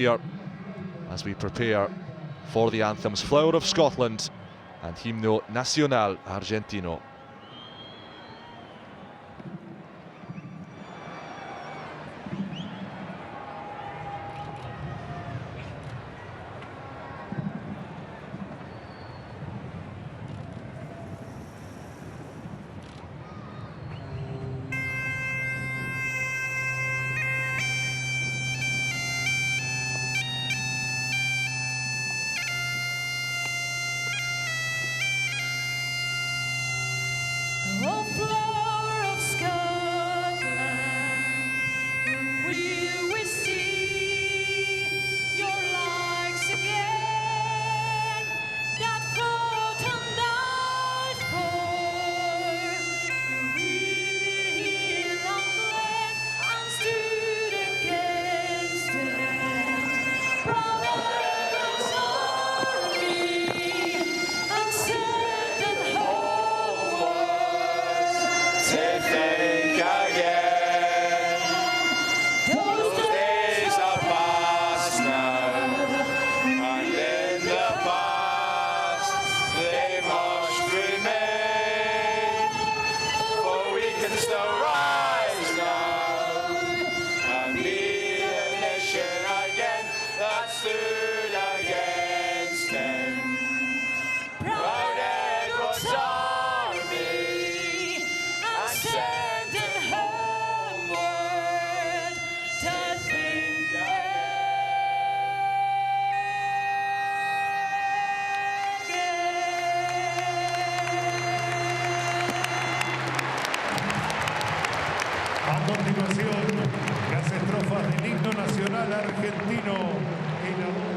here as we prepare for the anthems Flower of Scotland and Himno Nacional Argentino. A continuación, las estrofas del himno nacional argentino en la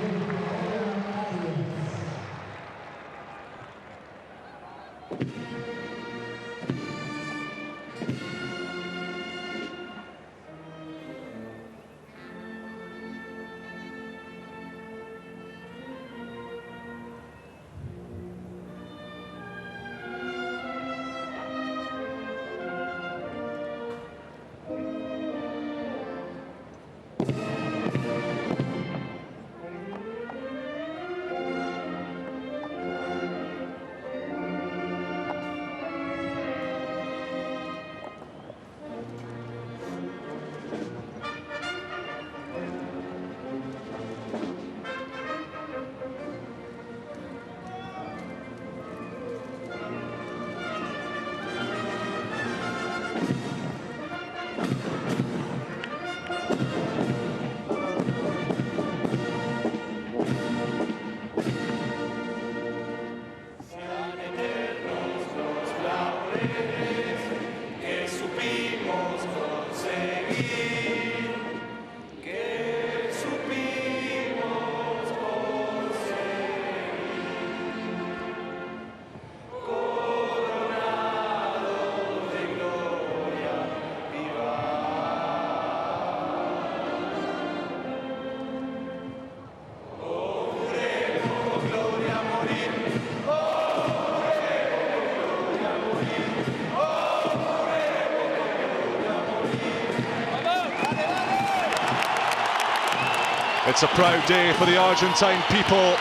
It's a proud day for the Argentine people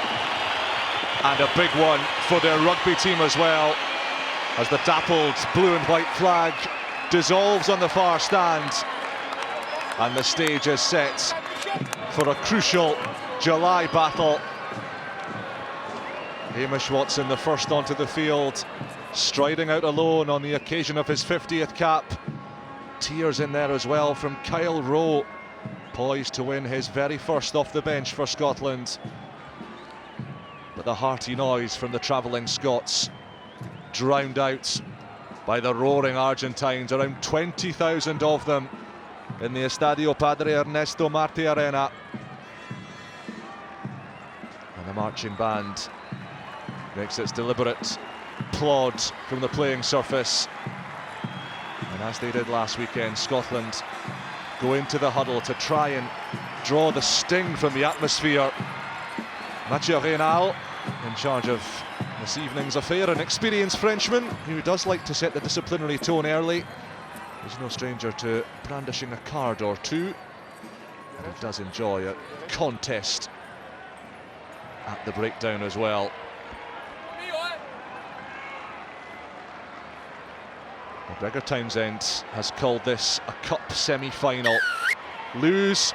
and a big one for their rugby team as well, as the dappled blue and white flag dissolves on the far stand and the stage is set for a crucial July battle. Hamish Watson, the first onto the field, striding out alone on the occasion of his 50th cap. Tears in there as well from Kyle Rowe, poised to win his very first off the bench for Scotland. But the hearty noise from the travelling Scots drowned out by the roaring Argentines, around 20,000 of them in the Estadio Padre Ernesto Marti Arena. And the marching band makes its deliberate plod from the playing surface. And as they did last weekend, Scotland go into the huddle to try and draw the sting from the atmosphere. Mathieu Reynal in charge of this evening's affair, an experienced Frenchman who does like to set the disciplinary tone early. He's no stranger to brandishing a card or two. He does enjoy a contest at the breakdown as well. Gregor Townsend has called this a cup semi-final. Lose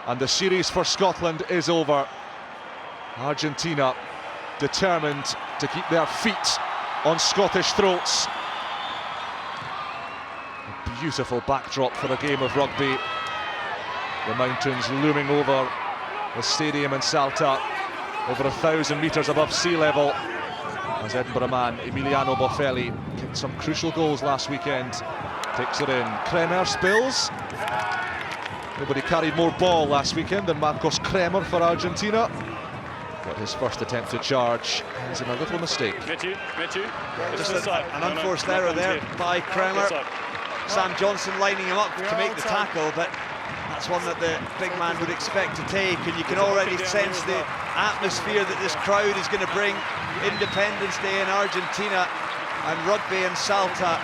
and the series for Scotland is over. Argentina determined to keep their feet on Scottish throats. A beautiful backdrop for a game of rugby. The mountains looming over the stadium in Salta, over 1,000 metres above sea level, as Edinburgh man Emiliano Boffelli kicked some crucial goals last weekend. Takes it in. Kremer spills. Nobody carried more ball last weekend than Marcos Kremer for Argentina. Got his first attempt to charge. Ends in a little mistake. Just an unforced error there by Kremer. Sam Johnson lining him up to make the tackle, but that's one that the big man would expect to take, and you can already sense the atmosphere that this crowd is going to bring. Independence Day in Argentina and rugby in Salta.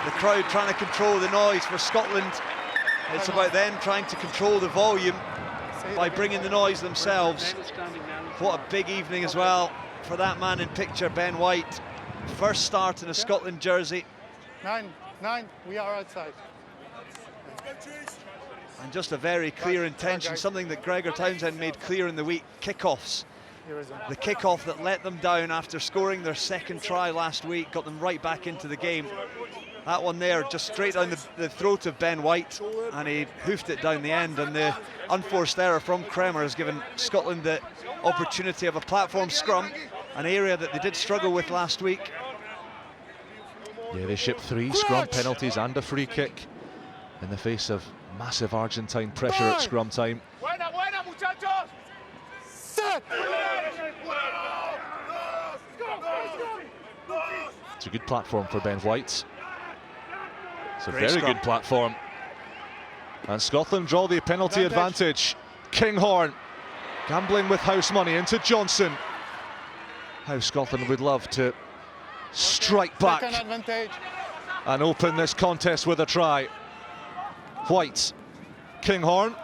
The crowd trying to control the noise. For Scotland, it's about them trying to control the volume by bringing the noise themselves. What a big evening as well for that man in picture, Ben White. First start in a Scotland jersey. Nine, we are outside. And just a very clear intention, something that Gregor Townsend made clear in the week: kickoffs. The kickoff that let them down after scoring their second try last week, got them right back into the game. That one there, just straight down the throat of Ben White, and he hoofed it down the end, and the unforced error from Kremer has given Scotland the opportunity of a platform scrum, an area that they did struggle with last week. Yeah, they shipped 3 scrum penalties and a free kick in the face of massive Argentine pressure at scrum time. It's a good platform for Ben White. It's a very good platform. And Scotland draw the penalty advantage. Kinghorn gambling with house money into Johnson. How Scotland would love to strike back and open this contest with a try. White, Kinghorn,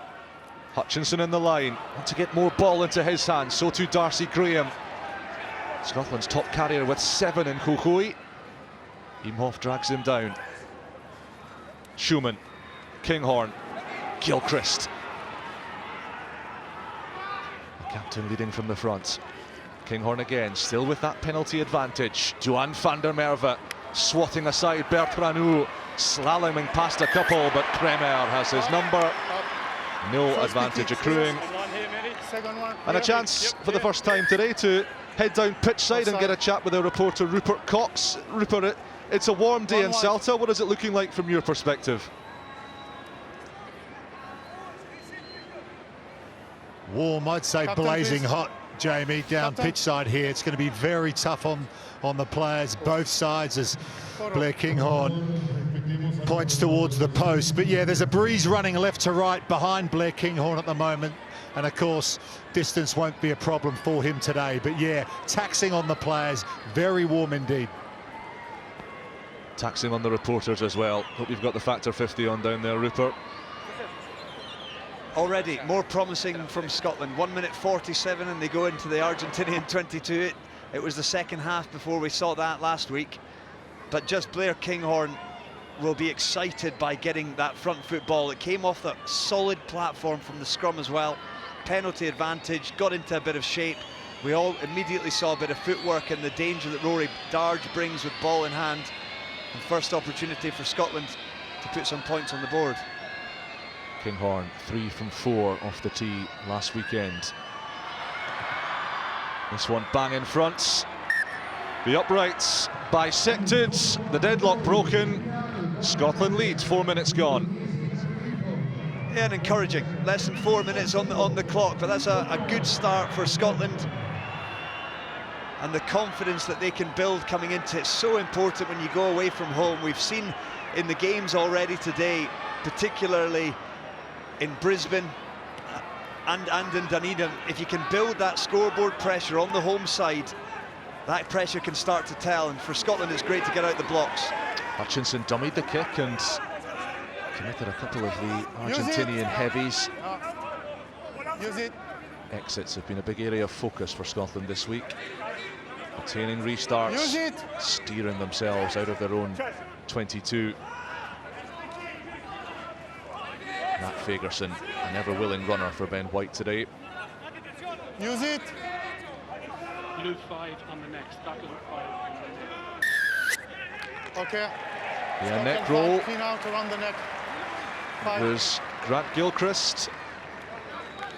Hutchinson in the line. Want to get more ball into his hands, so too Darcy Graham. Scotland's top carrier with 7 in Jujuy. Imhoff drags him down. Schumann, Kinghorn, Gilchrist. The captain leading from the front. Kinghorn again, still with that penalty advantage. Johan van der Merwe swatting aside Bertrand, slaloming past a couple, but Kremer has his number. No advantage accruing. And a chance for the first time today to head down pitch side and get a chat with our reporter Rupert Cox. Rupert, it's a warm day in Salta. What is it looking like from your perspective? Warm, I'd say blazing hot, Jamie, down pitch side here. It's going to be very tough on the players, both sides, as Blair Kinghorn points towards the post. But yeah, there's a breeze running left to right behind Blair Kinghorn at the moment. And of course, distance won't be a problem for him today. But yeah, taxing on the players, very warm indeed. Taxing on the reporters as well. Hope you've got the factor 50 on down there, Rupert. Already more promising from Scotland. 1 minute 47 and they go into the Argentinian 22. It was the second half before we saw that last week. But just Blair Kinghorn will be excited by getting that front foot ball. It came off that solid platform from the scrum as well. Penalty advantage, got into a bit of shape. We all immediately saw a bit of footwork and the danger that Rory Darge brings with ball in hand. And first opportunity for Scotland to put some points on the board. Kinghorn 3 from 4 off the tee last weekend. This one bang in front. The uprights bisected, the deadlock broken. Scotland leads, 4 minutes gone. Yeah, and encouraging. Less than 4 minutes on the clock, but that's a good start for Scotland. And the confidence that they can build coming into it, so important when you go away from home. We've seen in the games already today, particularly in Brisbane and in Dunedin, if you can build that scoreboard pressure on the home side, that pressure can start to tell, and for Scotland it's great to get out the blocks. Hutchinson dummied the kick and committed a couple of the Argentinian heavies. Use it. Exits have been a big area of focus for Scotland this week. Attaining restarts, Use it. steering themselves out of their own 22. Matt Fagerson, an ever-willing runner for Ben White today. Use it. Blue 5 on the next. Tackle 5 on the next. Okay. Yeah, neck roll. Clean out around the neck. It was Grant Gilchrist.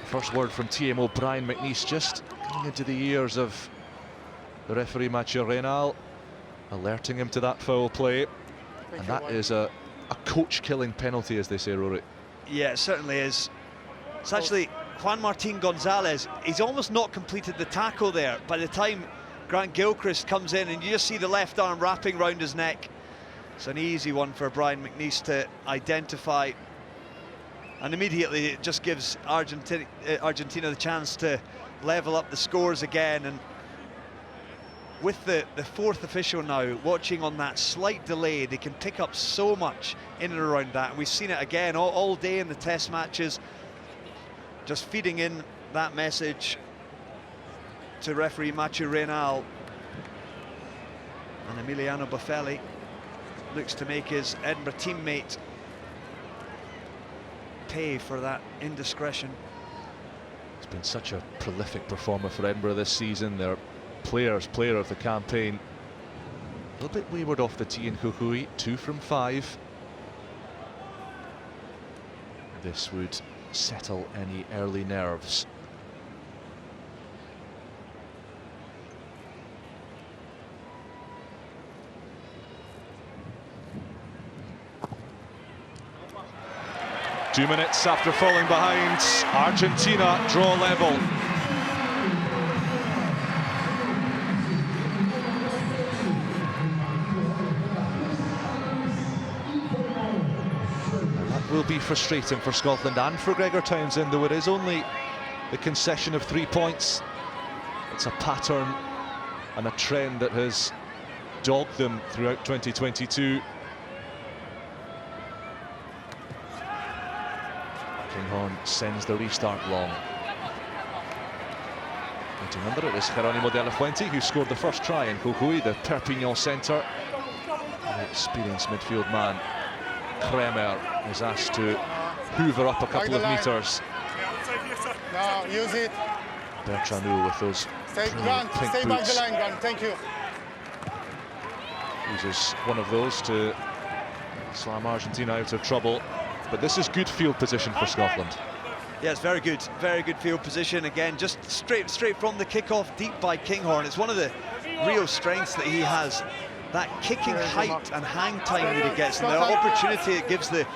First word from TMO Brian McNeice, just coming into the ears of the referee Mathieu Reynal, alerting him to that foul play. And that is a coach-killing penalty, as they say, Rory. Yeah, it certainly is. It's actually Juan Martin Gonzalez. He's almost not completed the tackle there. By the time Grant Gilchrist comes in, and you just see the left arm wrapping round his neck. It's an easy one for Brian McNeice to identify. And immediately it just gives Argentina the chance to level up the scores again. And with the fourth official now watching on that slight delay, they can pick up so much in and around that. And we've seen it again all day in the test matches, just feeding in that message to referee Mathieu Reynal. And Emiliano Buffelli looks to make his Edinburgh teammate pay for that indiscretion. It's been such a prolific performer for Edinburgh this season. Their player of the campaign. A little bit wayward off the tee in Kukui, 2 from 5. This would settle any early nerves. Two minutes after falling behind, Argentina draw level. And that will be frustrating for Scotland and for Gregor Townsend, though it is only the concession of 3 points. It's a pattern and a trend that has dogged them throughout 2022. Kinghorn sends the restart long. And to remember, it was Jerónimo de la Fuente who scored the first try in Kukui, the Perpignan centre. The experienced midfield man, Kremer, is asked to hoover up a couple of metres. Now use it. Bertrand with those Stay Grant. pink Stay by the boots. line, Grant. Thank you. Uses one of those to slam Argentina out of trouble. But this is good field position for Scotland. Yeah, it's very good field position. Again, just straight from the kickoff, deep by Kinghorn. It's one of the real strengths that he has. That kicking height and hang time that he gets, and the opportunity it gives the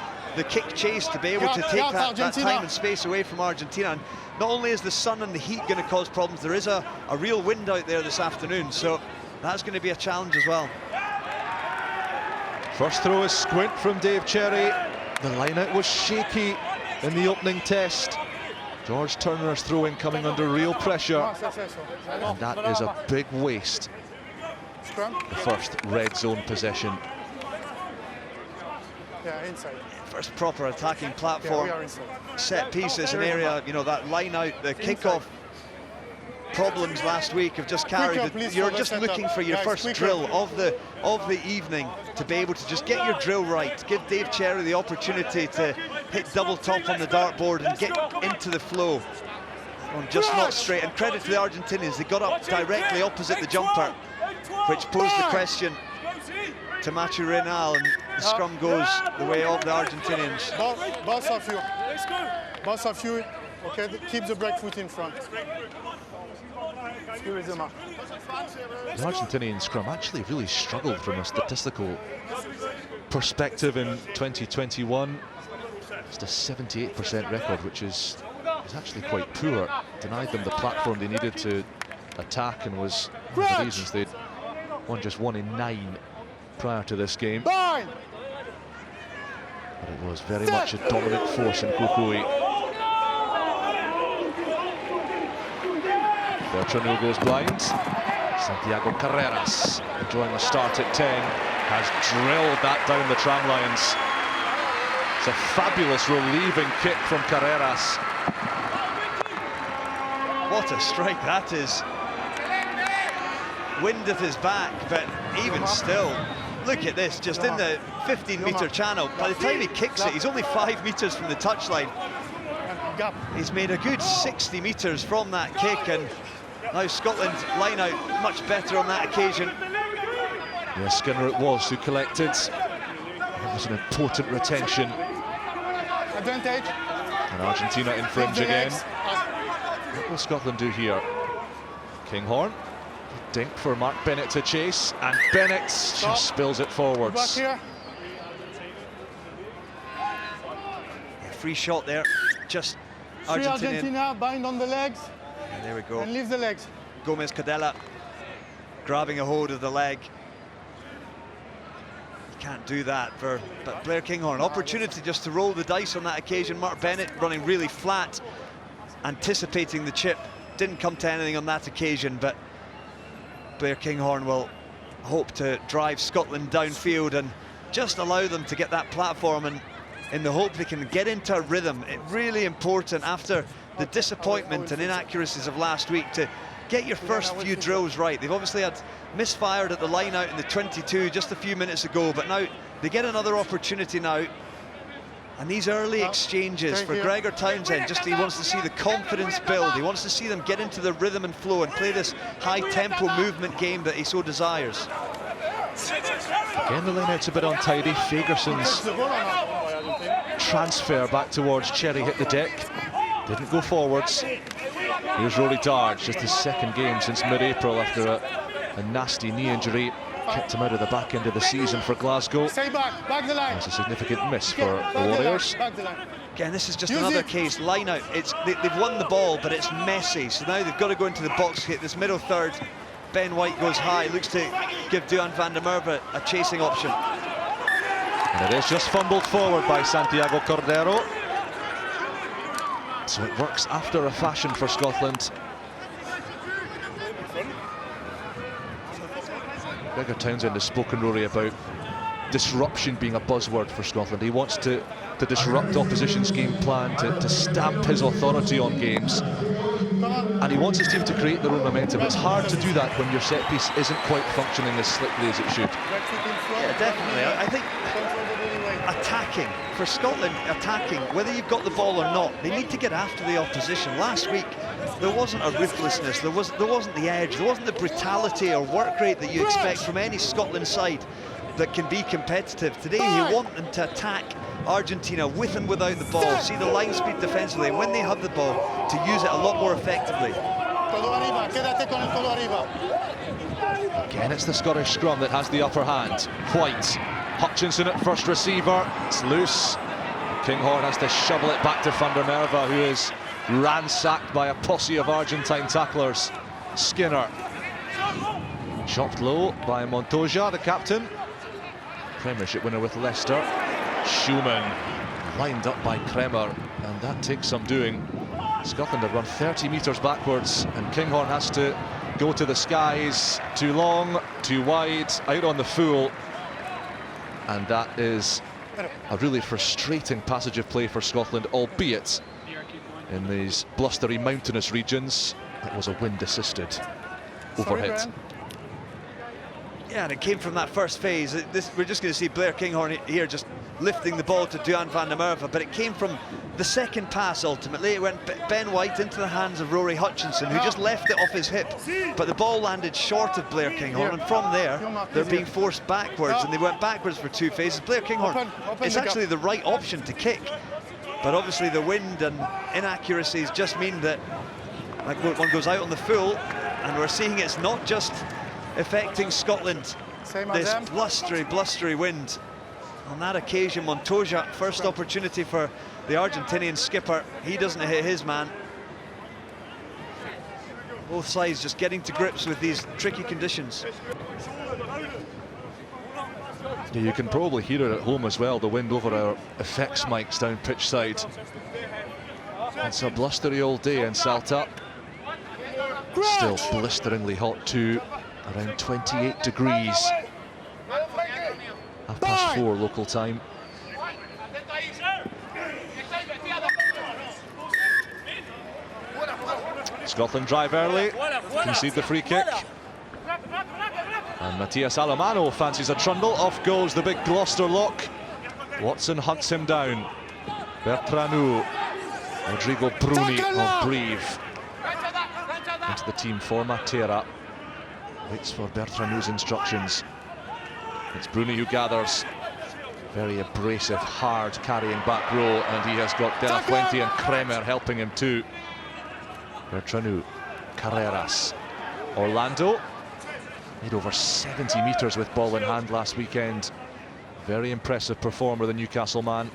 kick chase to be able to take that time and space away from Argentina. And not only is the sun and the heat going to cause problems, there is a real wind out there this afternoon, so that's going to be a challenge as well. First throw is squint from Dave Cherry. The line-out was shaky in the opening test. George Turner's throw-in coming under real pressure. And that is a big waste. The first red zone possession. Yeah, inside. First proper attacking platform. Yeah, we are inside. Set piece is an area, you know, that line-out, the kickoff problems last week have just carried it. You're just looking for your first drill of the evening to be able to just get your drill right, give Dave Cherry the opportunity to hit double top on the dartboard and get into the flow. Just not straight. And credit to the Argentinians, they got up directly opposite the jumper, which posed the question to Mathieu Reynal, and the scrum goes the way of the Argentinians. Both of you, okay, keep the break foot in front. The Argentinian scrum actually really struggled from a statistical perspective in 2021. Just a 78% record, which is actually quite poor. Denied them the platform they needed to attack, and was one of the reasons they'd won just 1 in 9 prior to this game. But it was very much a dominant force in Kukui. Bertrand goes blind. Santiago Carreras, enjoying the start at 10, has drilled that down the tram lines. It's a fabulous relieving kick from Carreras. What a strike that is. Wind at his back, but even still, look at this, just in the 15-metre channel. By the time he kicks it, he's only 5 metres from the touchline. He's made a good 60 metres from that kick, and now Scotland line out much better on that occasion. Yeah, Skinner it was who collected. That was an important retention. Advantage. And Argentina infringe again. What will Scotland do here? Kinghorn. Dink for Mark Bennett to chase, and Bennett just spills it forwards. Back here. Yeah, free shot there, just Free Argentinian. Argentina, bind on the legs, And there we go. and leave the legs. Gomez Cadella grabbing a hold of the leg. You can't do that but Blair Kinghorn, opportunity just to roll the dice on that occasion. Mark Bennett running really flat, anticipating the chip. Didn't come to anything on that occasion, but Blair Kinghorn will hope to drive Scotland downfield and just allow them to get that platform, and in the hope they can get into a rhythm. It's really important after the disappointment and inaccuracies of last week to get your first few drills right. They've obviously had misfired at the line out in the 22 just a few minutes ago, but now they get another opportunity now. And these early exchanges for Gregor Townsend, just he wants to see the confidence build. He wants to see them get into the rhythm and flow and play this high-tempo movement game that he so desires. Again, the line-out's a bit untidy. Fagerson's transfer back towards Cherry hit the deck. Didn't go forwards. Here's Rory Darge, just his second game since mid-April after a nasty knee injury. Kept him out of the back end of the season for Glasgow. Stay back the line. That's a significant miss for the Warriors. Back the line. Again, this is just another case, line out. They've won the ball, but it's messy. So now they've got to go into the box, hit this middle third. Ben White goes high, looks to give Duan van der Merwe a chasing option. And it is just fumbled forward by Santiago Cordero. So it works after a fashion for Scotland. Gregor Townsend has spoken, Rory, about disruption being a buzzword for Scotland. He wants to disrupt opposition's game plan, to stamp his authority on games. And he wants his team to create their own momentum. It's hard to do that when your set piece isn't quite functioning as slickly as it should. Yeah, definitely. I think attacking, for Scotland, attacking, whether you've got the ball or not, they need to get after the opposition. Last week, there wasn't a ruthlessness, there wasn't the edge, there wasn't the brutality or work rate that you expect from any Scotland side that can be competitive. Today, you want them to attack Argentina with and without the ball, see the line speed defensively, and when they have the ball, to use it a lot more effectively. Again, it's the Scottish scrum that has the upper hand. White, Hutchinson at first receiver, it's loose. Kinghorn has to shovel it back to van der Merwe, who is ransacked by a posse of Argentine tacklers. Skinner, chopped low by Montoya, the captain. Premiership winner with Leicester. Schumann, lined up by Kremer, and that takes some doing. Scotland have run 30 metres backwards, and Kinghorn has to go to the skies. Too long, too wide, out on the full. And that is a really frustrating passage of play for Scotland, albeit in these blustery mountainous regions. It was a wind-assisted overhit. Yeah, and it came from that first phase. We're just going to see Blair Kinghorn here just lifting the ball to Duan van der Merwe, but it came from the second pass ultimately. It went Ben White into the hands of Rory Hutchinson, who just left it off his hip, but the ball landed short of Blair Kinghorn, and from there they're being forced backwards, and they went backwards for two phases. Blair Kinghorn is actually the right option to kick, but obviously the wind and inaccuracies just mean that like one goes out on the full, and we're seeing it's not just affecting Scotland, this blustery wind. On that occasion, Montoya, first opportunity for the Argentinian skipper. He doesn't hit his man. Both sides just getting to grips with these tricky conditions. Yeah, you can probably hear it at home as well, the wind over our effects mics down pitch side. It's a blustery old day in Salta. Still blisteringly hot too, around 28 degrees. 4:30 local time. Scotland drive early, concede the free kick. And Matthias Alemano fancies a trundle. Off goes the big Gloucester lock. Watson hunts him down. Bertranou. Rodrigo Bruni of Brive. Into the team for Matera. Waits for Bertranou's instructions. It's Bruni who gathers. Very abrasive, hard carrying back row, and he has got De La Fuente and Kremer helping him too. Bertranou, Carreras, Orlando. Made over 70 metres with ball in hand last weekend. Very impressive performer, the Newcastle man.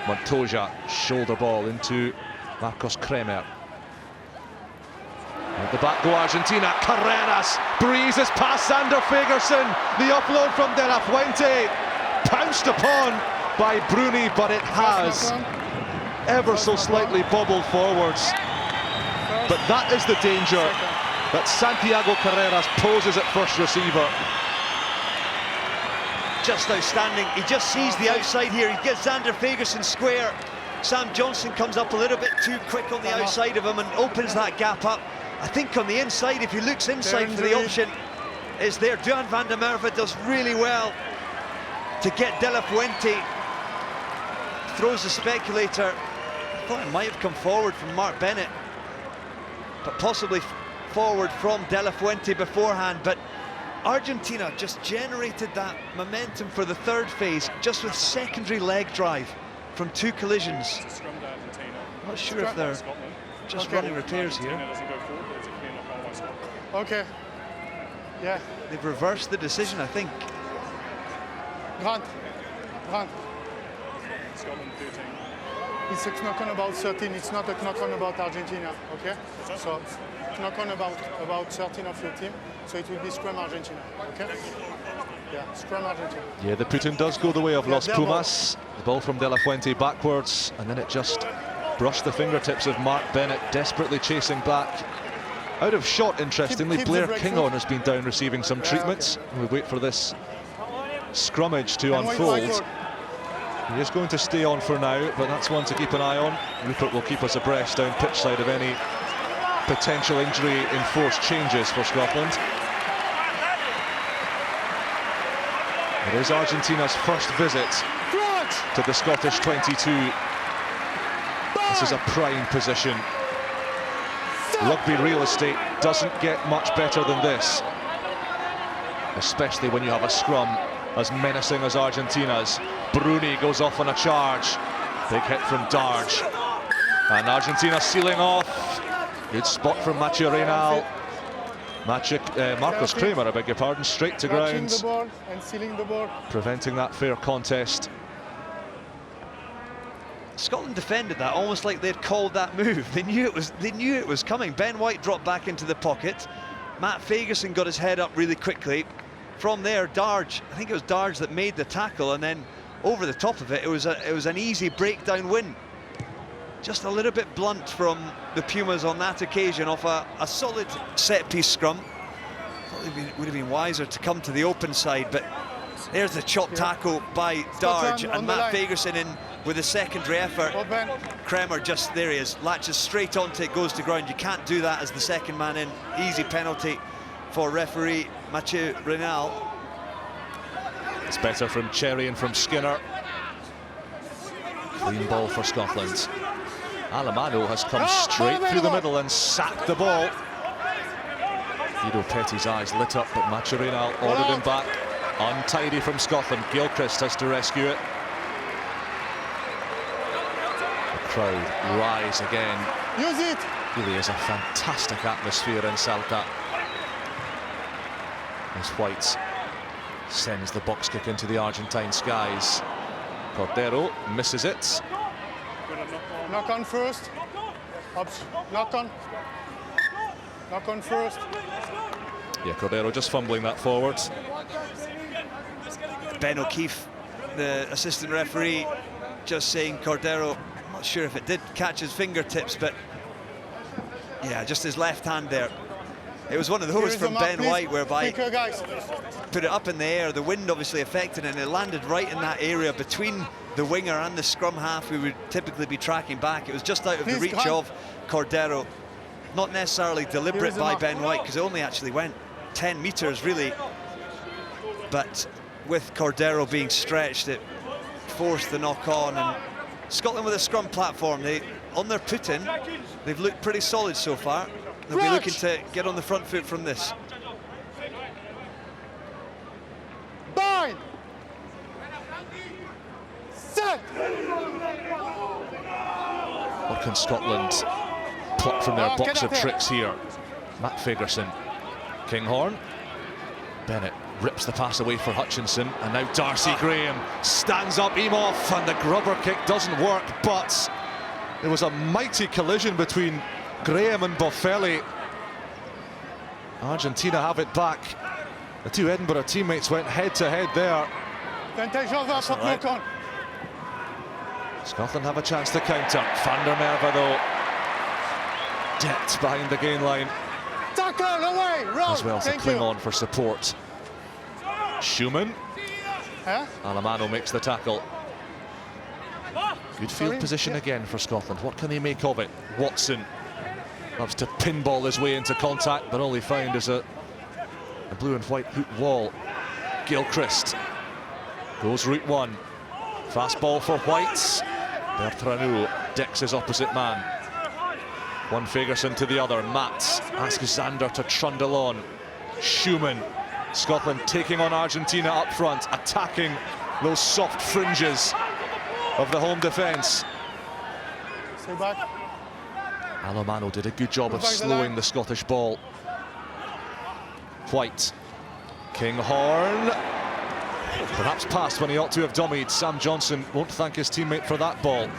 Montoya, shoulder ball into Marcos Kremer. At the back go Argentina. Carreras breezes past Sander Fagerson. The offload from De La Fuente. Pounced upon by Bruni, but it has ever so slightly bobbled forwards. But that is the danger, that Santiago Carreras poses at first receiver. Just outstanding. He just sees the outside here. He gets Sander Fagerson square. Sam Johnson comes up a little bit too quick on the outside of him and opens that gap up. I think on the inside, if he looks inside for the option, is there. Duan van der Merwe does really well to get De La Fuente. Throws the speculator. I thought it might have come forward from Mark Bennett, but possibly forward from De La Fuente beforehand. But Argentina just generated that momentum for the third phase just with secondary leg drive from two collisions. I'm not sure if they're just running repairs here. Okay. Yeah. They've reversed the decision, I think. Grant. It's a knock-on about 13, it's not a knock-on about Argentina, okay? So, knock-on about 13 of your team, so it will be scrum Argentina, okay? Yeah, scrum Argentina. Yeah, the put-in does go the way of Los Pumas. The ball from De La Fuente backwards, and then it just brushed the fingertips of Mark Bennett, desperately chasing back. Out of shot, interestingly, keep Blair the Kinghorn has been down receiving some treatments. We wait for this scrummage to unfold. He is going to stay on for now, but that's one to keep an eye on. Rupert will keep us abreast down pitch side of any potential injury enforced changes for Scotland. It is Argentina's first visit to the Scottish 22. This is a prime position. Rugby real estate doesn't get much better than this, especially when you have a scrum as menacing as Argentina's. Bruni goes off on a charge. Big hit from Darge. And Argentina sealing off. Good spot from Mathieu Reynal. Marcos Kremer, I beg your pardon, straight to ground. The ball and sealing the ball. Preventing that fair contest. Scotland defended that almost like they'd called that move. They knew it was coming. Ben White dropped back into the pocket. Matt Fagerson got his head up really quickly. From there, Darge, I think it was Darge that made the tackle, and then over the top of it, it was an easy breakdown win. Just a little bit blunt from the Pumas on that occasion off a solid set-piece scrum. Thought it would have been wiser to come to the open side, but there's the chop tackle by Darge, and Matt Fagerson in with a secondary effort. Kremer just, there he is, latches straight onto it, goes to ground. You can't do that as the second man in. Easy penalty for referee Mathieu Reynal. It's better from Cherry and from Skinner. Clean ball for Scotland. Alemano has come straight through the middle and sacked the ball. Guido Petty's eyes lit up, but Mathieu Reynal ordered him back. Untidy from Scotland. Gilchrist has to rescue it. The crowd rise again. Use it! Really is a fantastic atmosphere in Salta. As White sends the box kick into the Argentine skies. Cordero misses it. Knock on first. Ups. Knock on. Knock on first. Yeah, Cordero just fumbling that forward. Ben O'Keefe, the assistant referee, just saying Cordero, I'm not sure if it did catch his fingertips, but yeah, just his left hand there. It was one of those from Ben White whereby put it up in the air, the wind obviously affected it, and it landed right in that area between the winger and the scrum half who would typically be tracking back. It was just out of the reach of Cordero. Not necessarily deliberate by Ben White, because it only actually went 10 metres, really. But with Cordero being stretched, it forced the knock-on. And Scotland with a scrum platform, on their put-in, they've looked pretty solid so far. They'll be looking to get on the front foot from this. Bind! Set! What can Scotland pluck from their box of tricks here? Matt Fagerson, Kinghorn, Bennett rips the pass away for Hutchinson, and now Darcy Graham stands up Imhoff, and the grubber kick doesn't work, but there was a mighty collision between Graham and Boffelli. Argentina have it back. The two Edinburgh teammates went head-to-head there. That's right. Scotland have a chance to counter. Van der Merwe, though, decked behind the gain line. Tackle away, roll. As well to cling on for support. Schumann. Alemano makes the tackle. Good field position again for Scotland. What can they make of it? Watson loves to pinball his way into contact, but all he found is a blue and white hoop wall. Gilchrist goes route one. Fast ball for Whites. Bertranou decks his opposite man. One Fagerson to the other. Mats asks Zander to trundle on. Schumann. Scotland taking on Argentina up front, attacking those soft fringes of the home defence. Stay back. Alemano did a good job of slowing the Scottish ball. White. Kinghorn. Perhaps passed when he ought to have dummied. Sam Johnson won't thank his teammate for that ball.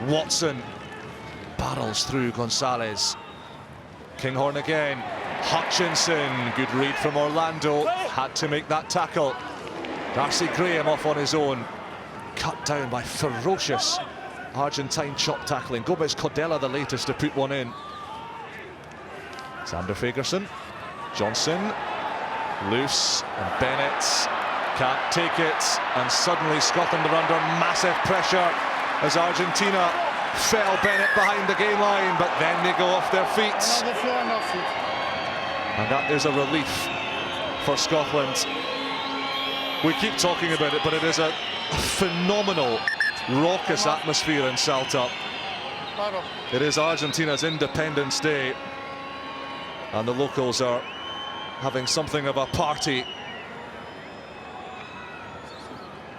Watson barrels through Gonzalez. Kinghorn again. Hutchinson, good read from Orlando, had to make that tackle. Darcy Graham off on his own, cut down by ferocious Argentine chop tackling. Gomez Codella the latest to put one in. Zander Fagerson, Johnson, loose, and Bennett can't take it, and suddenly Scotland are under massive pressure as Argentina fell Bennett behind the game line, but then they go off their feet. And that is a relief for Scotland. We keep talking about it, but it is a phenomenal, raucous atmosphere in Salta. It is Argentina's Independence Day, and the locals are having something of a party.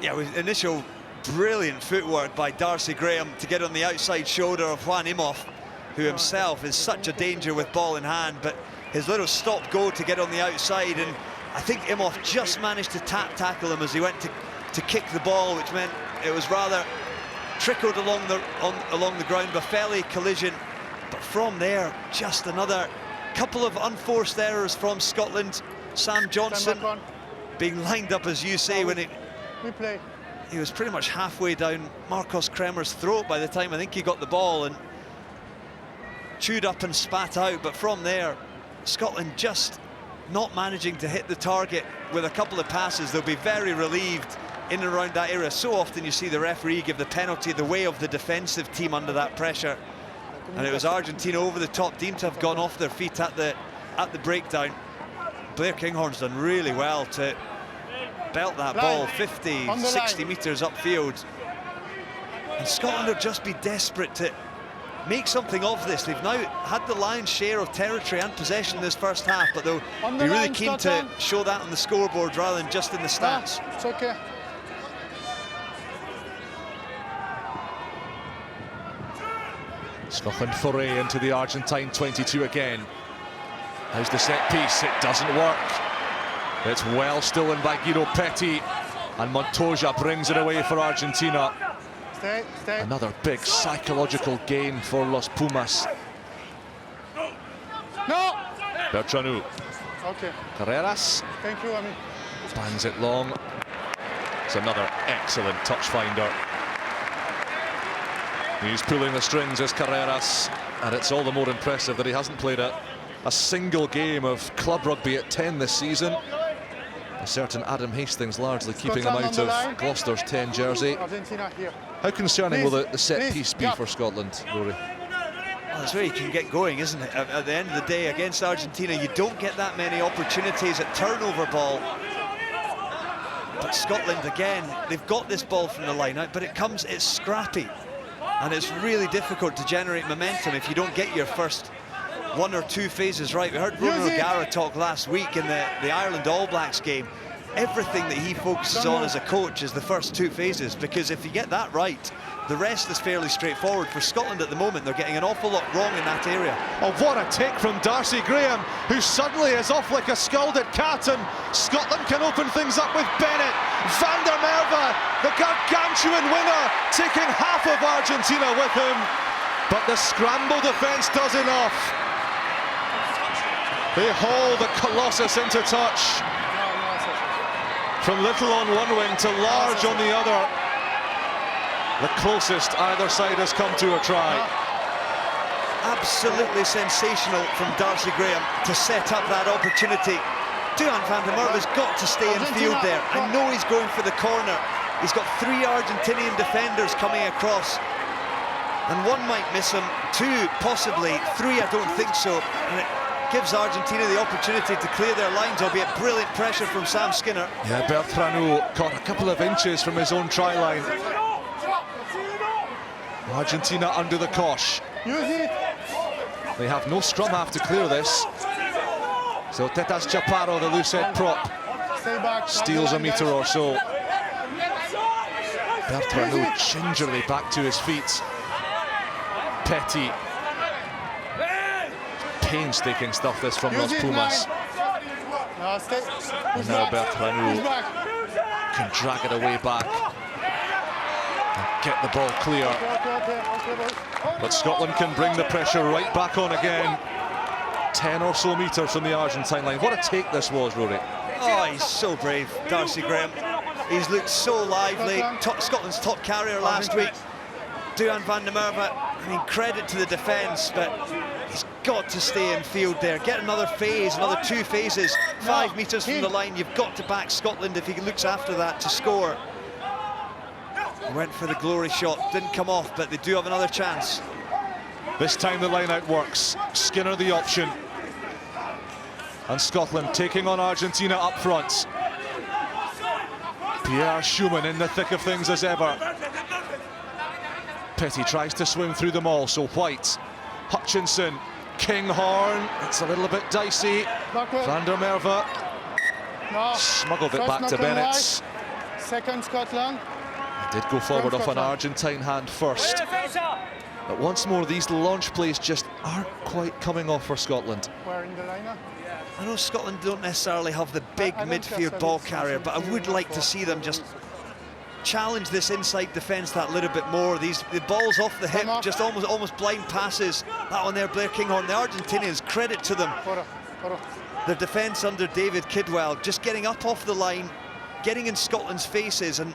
Yeah, with initial brilliant footwork by Darcy Graham to get on the outside shoulder of Juan Imhoff, who himself is such a danger with ball in hand, but his little stop-go to get on the outside, and I think Imhoff just managed to tackle him as he went to kick the ball, which meant it was rather trickled along the ground. Boffelli collision, but from there, just another couple of unforced errors from Scotland. Sam Johnson being lined up, as you say, when he was pretty much halfway down Marcos Kremer's throat by the time I think he got the ball, and chewed up and spat out. But from there, Scotland just not managing to hit the target with a couple of passes. They'll be very relieved in and around that area. So often you see the referee give the penalty the way of the defensive team under that pressure, and it was Argentina over the top, deemed to have gone off their feet at the breakdown. Blair Kinghorn's done really well to belt that ball 50, 60 metres upfield, and Scotland will just be desperate to make something of this. They've now had the lion's share of territory and possession this first half, but they'll be really keen to show that on the scoreboard rather than just in the stats. It's okay. Scotland foray into the Argentine 22 again. How's the set piece? It doesn't work. It's well stolen by Guido Petti, and Montoya brings it away for Argentina. Stay. Another big psychological gain for Los Pumas. No! Bertranou. Okay. Carreras. Thank you, Ami. Bangs it long. It's another excellent touch finder. He's pulling the strings as Carreras, and it's all the more impressive that he hasn't played a single game of club rugby at 10 this season. A certain Adam Hastings largely keeping him out of Gloucester's 10 jersey. Argentina here. How concerning will the set piece be for Scotland, Rory? Well, That's where you can get going, isn't it? At the end of the day, against Argentina, you don't get that many opportunities at turnover ball. But Scotland, again, they've got this ball from the line out, but it's scrappy. And it's really difficult to generate momentum if you don't get your first 1 or 2 phases right. We heard Ronan O'Gara talk last week in the Ireland All Blacks game. Everything that he focuses on as a coach is the first 2 phases, because if you get that right, the rest is fairly straightforward. For Scotland at the moment, they're getting an awful lot wrong in that area. Oh, what a take from Darcy Graham, who suddenly is off like a scalded cat, and Scotland can open things up with Bennett. Van der Merwe, the gargantuan winner, taking half of Argentina with him. But the scramble defence does enough. They haul the Colossus into touch. From little on one wing to large on the other. The closest either side has come to a try. Absolutely sensational from Darcy Graham to set up that opportunity. Duhan van der Merwe's got to stay in field there. I know he's going for the corner. He's got 3 Argentinian defenders coming across. And 1 might miss him, 2 possibly, 3 I don't think so. And it gives Argentina the opportunity to clear their lines, albeit brilliant pressure from Sam Skinner. Yeah, Bertrand caught a couple of inches from his own try line. Argentina under the cosh. They have no scrum half to clear this. So Tetas Chaparro, the loose head prop, steals a metre or so. Bertrand gingerly back to his feet. Petty. Painstaking stuff this from Los Pumas. And now Bertrand can drag it away back and get the ball clear. But Scotland can bring the pressure right back on again. 10 or so metres from the Argentine line. What a take this was, Rory. Oh, he's so brave, Darcy Graham. He's looked so lively. Scotland's top carrier last week. Duhan van der Merwe, I mean, credit to the defence, but he's got to stay in field there. Get another phase, another 2 phases. 5 metres from the line. You've got to back Scotland if he looks after that to score. He went for the glory shot, didn't come off, but they do have another chance. This time the line-out works. Skinner the option. And Scotland taking on Argentina up front. Pierre Schumann in the thick of things as ever. Petty tries to swim through them all, so White, Hutchinson, Kinghorn, it's a little bit dicey. Van der Merwe smuggled it back to Bennett. Second Scotland. Did go forward off an Argentine hand first. But once more, these launch plays just aren't quite coming off for Scotland. We're in the lineup. I know Scotland don't necessarily have the big midfield ball carrier, but I would like to see them just challenge this inside defence that little bit more. The balls off the hip, just almost blind passes. That one there, Blair Kinghorn. The Argentinians, credit to them. The defence under David Kidwell, just getting up off the line, getting in Scotland's faces, and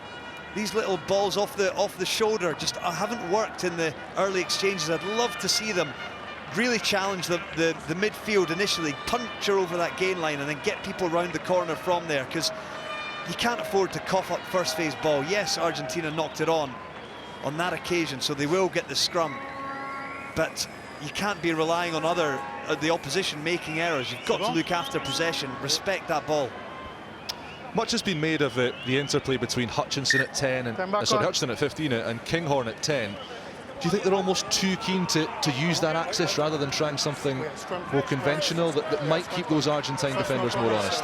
these little balls off the shoulder just haven't worked in the early exchanges. I'd love to see them really challenge the midfield initially, puncture over that gain line, and then get people round the corner from there, because you can't afford to cough up first phase ball. Yes, Argentina knocked it on that occasion, so they will get the scrum, but you can't be relying on the opposition making errors. You've got to look after possession, respect that ball. Much has been made of the interplay between Hutchinson at 10 and Hutchinson at 15 and Kinghorn at 10. Do you think they're almost too keen to use that axis rather than trying something more conventional that might keep those Argentine defenders more honest?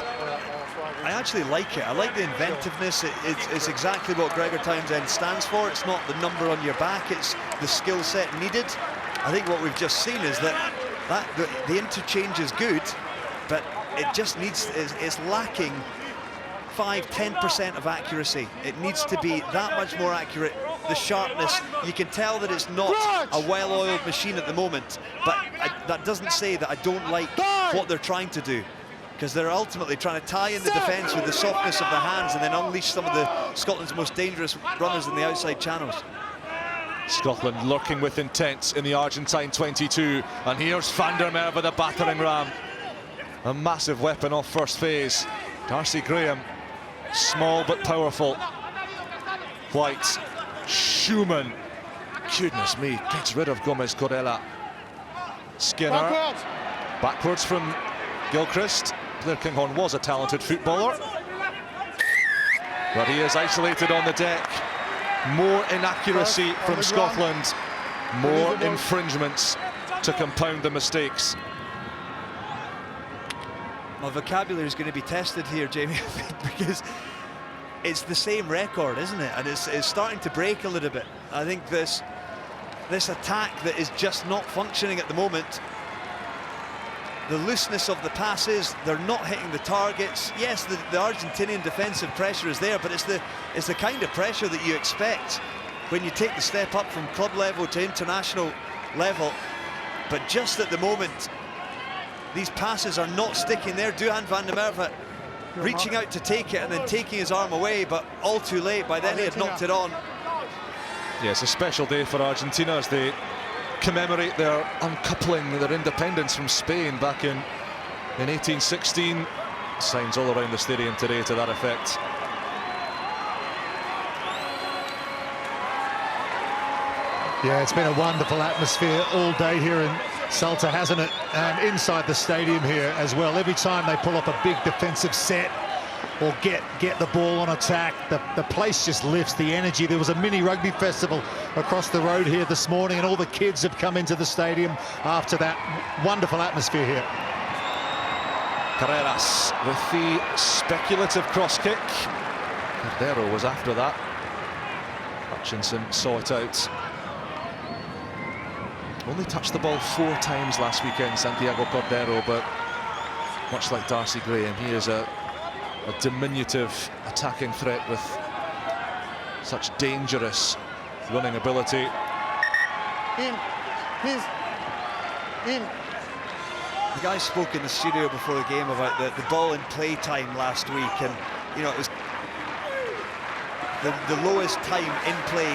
I actually like it. I like the inventiveness. It's exactly what Gregor Townsend stands for. It's not the number on your back, it's the skill set needed. I think what we've just seen is that the interchange is good, but it just it's lacking 5–10% of accuracy. It needs to be that much more accurate. The sharpness, you can tell that it's not a well-oiled machine at the moment, but that doesn't say that I don't like what they're trying to do, because they're ultimately trying to tie in the defence with the softness of the hands and then unleash some of Scotland's most dangerous runners in the outside channels. Scotland lurking with intent in the Argentine 22, and here's Van der Merwe, the battering ram. A massive weapon off first phase. Darcy Graham, small but powerful. White, Schumann, goodness me, gets rid of Gomez Corella. Skinner. Backwards from Gilchrist. Blair Kinghorn was a talented footballer, but he is isolated on the deck. More inaccuracy from Scotland, more infringements to compound the mistakes. My vocabulary is going to be tested here, Jamie, because it's the same record, isn't it? And it's starting to break a little bit. I think this attack that is just not functioning at the moment, the looseness of the passes, they're not hitting the targets. Yes, the Argentinian defensive pressure is there, but it's the kind of pressure that you expect when you take the step up from club level to international level. But just at the moment, these passes are not sticking there. Duhan van der Merwe reaching out to take it and then taking his arm away, but all too late. By then he had knocked it on. Yeah, it's a special day for Argentina as they commemorate their uncoupling, their independence from Spain back in 1816. Signs all around the stadium today to that effect. Yeah, it's been a wonderful atmosphere all day here in Salta, hasn't it? And inside the stadium here as well. Every time they pull up a big defensive set or get the ball on attack, the place just lifts, the energy. There was a mini rugby festival across the road here this morning, and all the kids have come into the stadium after that wonderful atmosphere here. Carreras with the speculative cross kick. Cordero was after that. Hutchinson saw it out. Only touched the ball 4 times last weekend, Santiago Cordero, but much like Darcy Graham, he is a diminutive attacking threat with such dangerous running ability. In, please. In. The guy spoke in the studio before the game about the ball in play time last week, and you know, it was the lowest time in play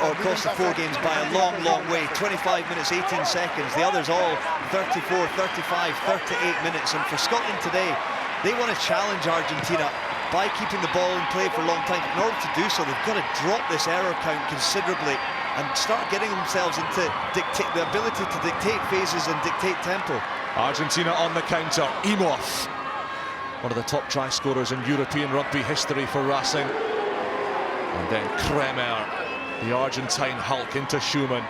across the 4 games by a long way. 25 minutes 18 seconds, the others all 34, 35, 38 minutes. And for Scotland today, they want to challenge Argentina by keeping the ball in play for a long time. In order to do so, they've got to drop this error count considerably and start getting themselves into the ability to dictate phases and dictate tempo. Argentina on the counter. Imhoff, one of the top try scorers in European rugby history for Racing. And then Kremer, the Argentine Hulk, into Schumann.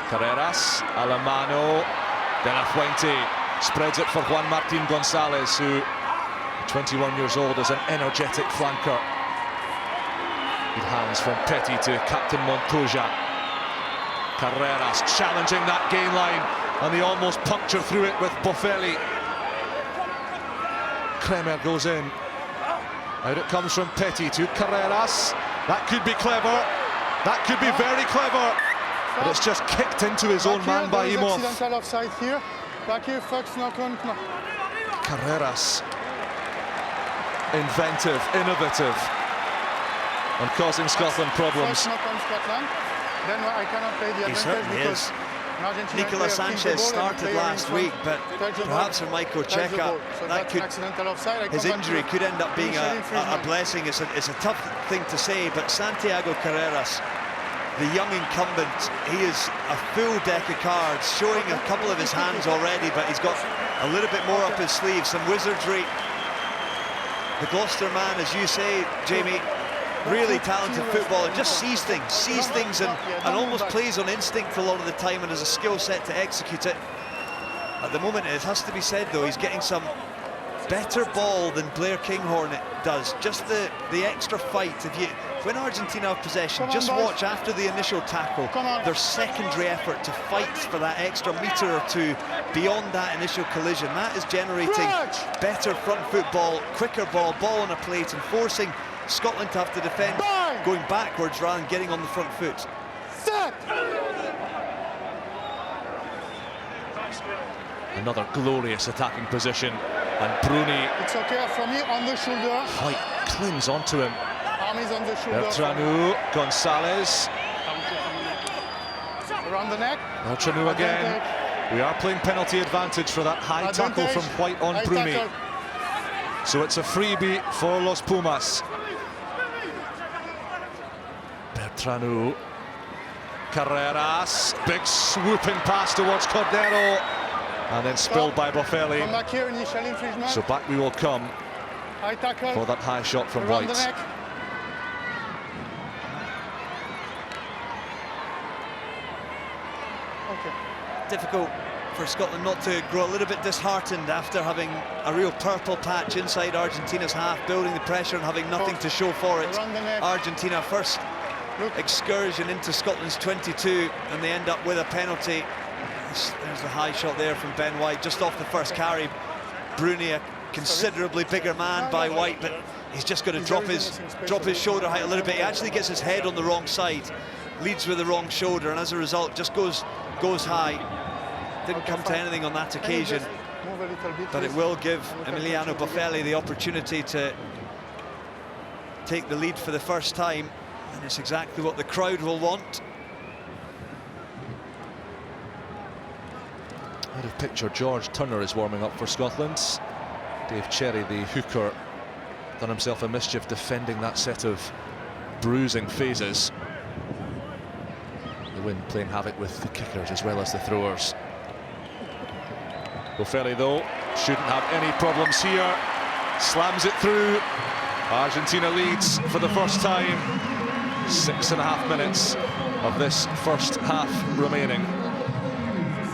Carreras, Alemano, De La Fuente spreads it for Juan Martín González, who, 21 years old, is an energetic flanker. Good hands from Petty to Captain Montoya. Carreras challenging that gain line, and they almost puncture through it with Boffelli. Kremer goes in. Out it comes from Petty to Carreras. That could be clever. That could be very clever. But it's just kicked into his own man by Imhoff. Accidental offside here. Back here, Fox, knock on. Carreras, inventive, innovative, and causing Scotland problems. Knock on Scotland. Then I cannot play the He advantage certainly because is. Argentina Nicolas Sanchez started last week, but perhaps for Michael Cheika, that could, his injury could end up being a blessing. It's a tough thing to say, but Santiago Carreras, the young incumbent, he is a full deck of cards, showing a couple of his hands already, but he's got a little bit more up his sleeve, some wizardry. The Gloucester man, as you say, Jamie, really talented footballer, just sees things and almost plays on instinct a lot of the time and has a skill set to execute it. At the moment, it has to be said though, he's getting some better ball than Blair Kinghorn does. Just the extra fight. When Argentina have possession, just watch after the initial tackle, their secondary effort to fight for that extra metre or two beyond that initial collision. That is generating better front foot ball, quicker ball on a plate, and forcing Scotland to have to defend going backwards rather than getting on the front foot. Another glorious attacking position, and Bruni. It's okay for me, on the shoulder. White clings onto him. Arm is on the shoulder. Bertranu, González. Around the neck. Bertranu again. We are playing penalty advantage for that high tackle from White on Bruni. Tackle. So it's a freebie for Los Pumas. Bertranu, Carreras, big swooping pass towards Cordero, and then spilled by Boffelli. Come back here, initial infringement. So back we will come High tackle. for that high shot from Around White. the neck. Okay. Difficult for Scotland not to grow a little bit disheartened after having a real purple patch inside Argentina's half, building the pressure and having nothing to show for it. Around the neck. Argentina first excursion into Scotland's 22, and they end up with a penalty. There's the high shot there from Ben White, just off the first carry. Bruni, a considerably bigger man by White, but he's just going to drop his shoulder height a little bit. He actually gets his head on the wrong side, leads with the wrong shoulder, and as a result just goes high. Didn't come to anything on that occasion, Move a little bit, but it please. will give Emiliano Boffelli the opportunity to take the lead for the first time, and it's exactly what the crowd will want. Out of picture, George Turner is warming up for Scotland. Dave Cherry, the hooker, done himself a mischief defending that set of bruising phases. The wind playing havoc with the kickers as well as the throwers. Boffelli, though, shouldn't have any problems here. Slams it through. Argentina leads for the first time. 6.5 minutes of this first half remaining.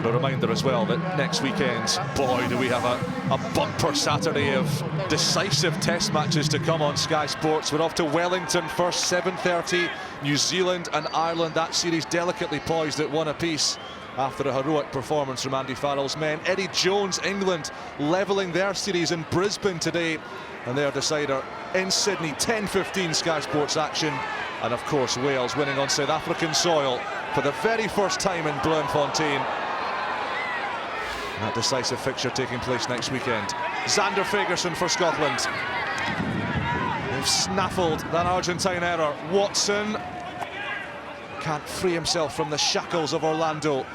A reminder as well that next weekend, boy, do we have a bumper Saturday of decisive test matches to come on Sky Sports. We're off to Wellington first, 7:30. New Zealand and Ireland, that series delicately poised at 1 apiece after a heroic performance from Andy Farrell's men. Eddie Jones, England, levelling their series in Brisbane today, and their decider in Sydney. 10:15 Sky Sports action, and of course Wales winning on South African soil for the very first time in Bloemfontein. That decisive fixture taking place next weekend. Xander Fagerson for Scotland. They've snaffled that Argentine error. Watson can't free himself from the shackles of Orlando.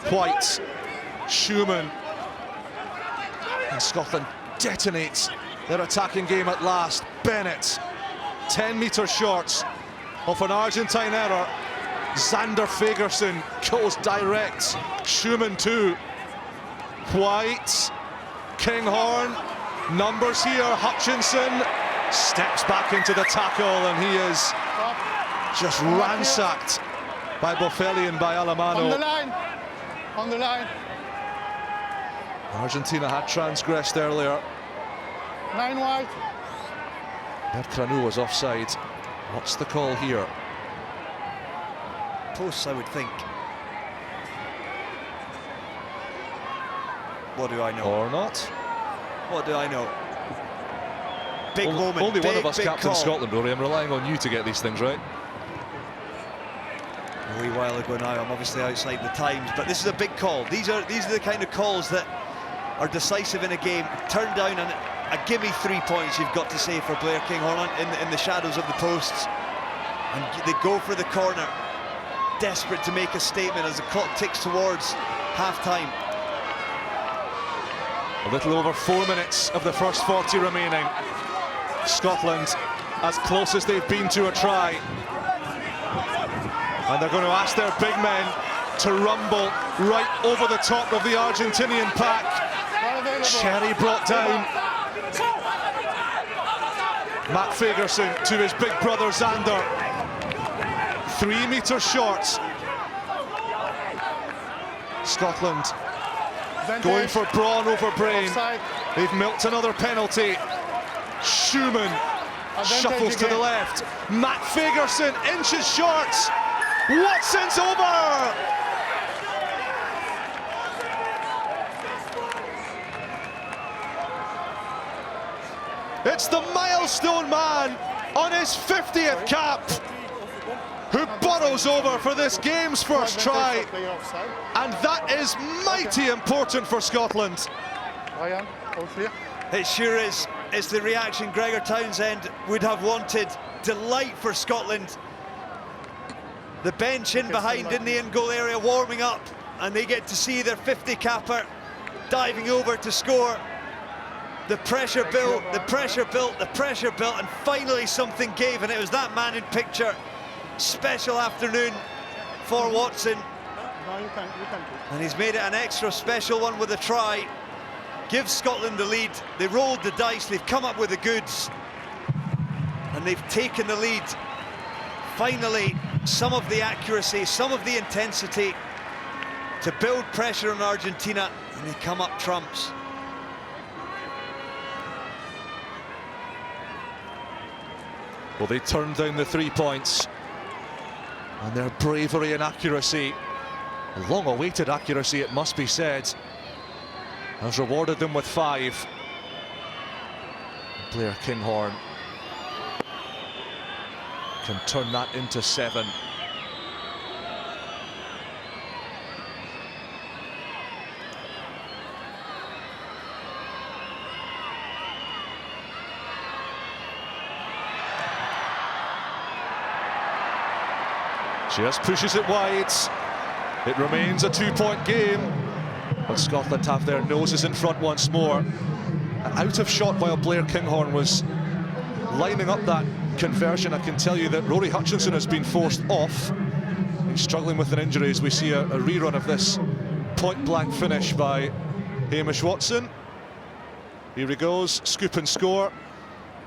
White, Schumann, and Scotland detonates their attacking game at last. Bennett, 10 metres short of an Argentine error. Xander Fagerson goes direct. Schumann too. White, Kinghorn, numbers here. Hutchinson steps back into the tackle, and he is just ransacked by Boffelli and by Alemano. On the line. On the line. Argentina had transgressed earlier. 9 wide. Bertranou was offside. What's the call here? Posts, I would think. What do I know? Or not? What do I know? Big moment. Only one of us big captain call. Scotland, Rory. I'm relying on you to get these things right. A wee while ago now, I'm obviously outside the times, but this is a big call. These are the kind of calls that are decisive in a game. Turn down and a gimme 3 points, you've got to say, for Blair Kinghorn in the shadows of the posts, and they go for the corner, desperate to make a statement as the clock ticks towards half-time. A little over 4 minutes of the first 40 remaining. Scotland as close as they've been to a try. And they're going to ask their big men to rumble right over the top of the Argentinian pack. Cherry brought down. Matt Fagerson to his big brother Xander. 3 metres short. Scotland going for brawn over brain. Offside. They've milked another penalty. Schumann shuffles to the left. Matt Fagerson inches short. Watson's over. It's the milestone man on his 50th cap who burrows over for this game's first try, and that is mighty important for Scotland. Ryan, all clear. It sure is. It's the reaction Gregor Townsend would have wanted. Delight for Scotland. The bench in behind in the in-goal area warming up, and they get to see their 50 capper diving over to score. The pressure built, the pressure built, the pressure built, and finally something gave, and it was that man in picture special afternoon for Watson. No, you can. And he's made it an extra special one with a try. Gives Scotland the lead. They rolled the dice, they've come up with the goods, and they've taken the lead. Finally, some of the accuracy, some of the intensity to build pressure on Argentina, and they come up trumps. Well, they turned down the 3 points, and their bravery and accuracy, long-awaited accuracy it must be said, has rewarded them with 5. Blair Kinghorn can turn that into 7. Just pushes it wide. It remains a 2-point game, but Scotland have their noses in front once more. Out of shot while Blair Kinghorn was lining up that conversion. I can tell you that Rory Hutchinson has been forced off. He's struggling with an injury as we see a rerun of this point-blank finish by Hamish Watson. Here he goes, scoop and score.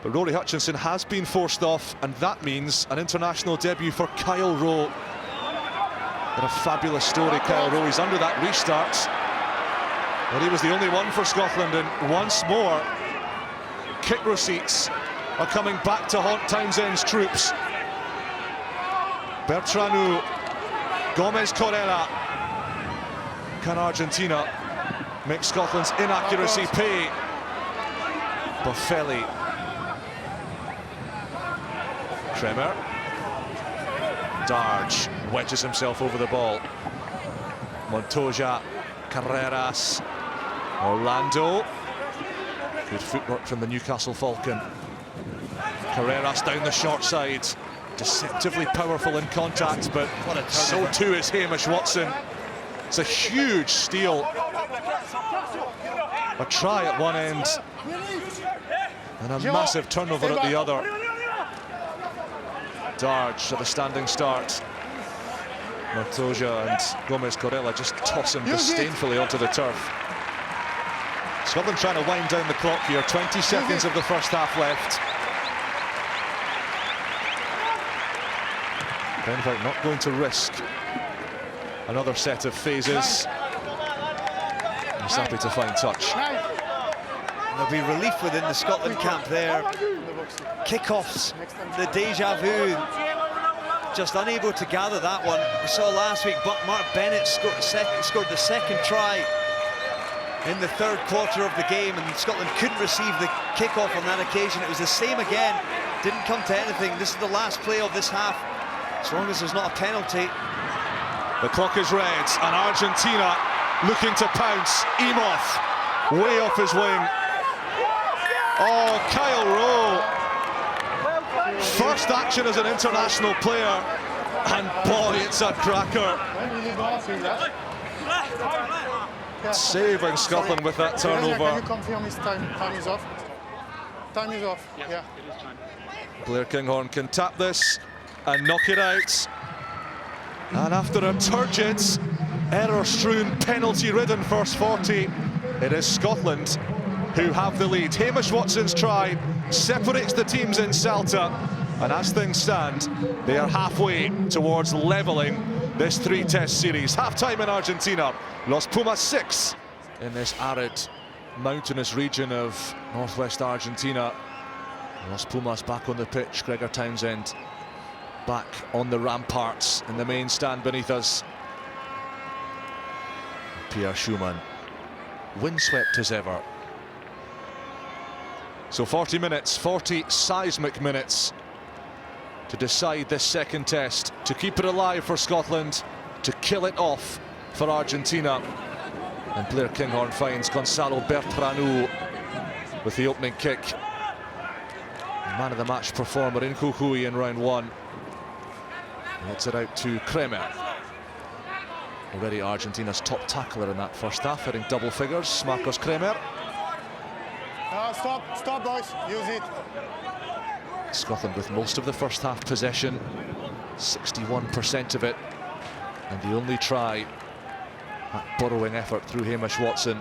But Rory Hutchinson has been forced off, and that means an international debut for Kyle Rowe. What a fabulous story, Kyle Rowe. He's under that restart. But he was the only one for Scotland, and once more, kick receipts are coming back to haunt Townsend's troops. Bertranou, Gomez Corella. Can Argentina make Scotland's inaccuracy pay? Boffelli. Kremer. Darge wedges himself over the ball. Montoya, Carreras, Orlando. Good footwork from the Newcastle Falcon. Carreras down the short side. Deceptively powerful in contact, but so too is Hamish Watson. It's a huge steal. A try at one end and a massive turnover at the other. Darge at a standing start. Montoya and Gomez Corella just toss him disdainfully onto the turf. Scotland trying to wind down the clock here. 20 seconds of the first half left. Benvite not going to risk another set of phases. He's happy to find touch. There'll be relief within the Scotland camp there. Kickoffs, the deja vu. Just unable to gather that one. We saw last week Mark Bennett scored the second try in the third quarter of the game, and Scotland couldn't receive the kickoff on that occasion. It was the same again. Didn't come to anything. This is the last play of this half, as long as there's not a penalty. The clock is red, and Argentina looking to pounce. Emoth way off his wing. Oh, Kyle Rowe. First action as an international player, and boy, it's a cracker. Saving Scotland with that turnover. Can you confirm his time is off? Time is off, Yes, yeah. it is time. Blair Kinghorn can tap this and knock it out. And after a turgid, error-strewn, penalty-ridden first 40, it is Scotland who have the lead. Hamish Watson's try separates the teams in Celta, and as things stand, they are halfway towards levelling this 3-test series. Half-time in Argentina, Los Pumas 6 in this arid, mountainous region of northwest Argentina. Los Pumas back on the pitch. Gregor Townsend back on the ramparts in the main stand beneath us. Pierre Schumann, windswept as ever. So 40 minutes, 40 seismic minutes to decide this second test, to keep it alive for Scotland, to kill it off for Argentina. And Blair Kinghorn finds Gonzalo Bertranou with the opening kick. Man of the match performer in Jujuy in round one. Hits it out to Kremer. Already Argentina's top tackler in that first half, hitting double figures, Marcos Kremer. Stop, boys. Use it. Scotland with most of the first half possession. 61% of it, and the only try, that burrowing effort through Hamish Watson.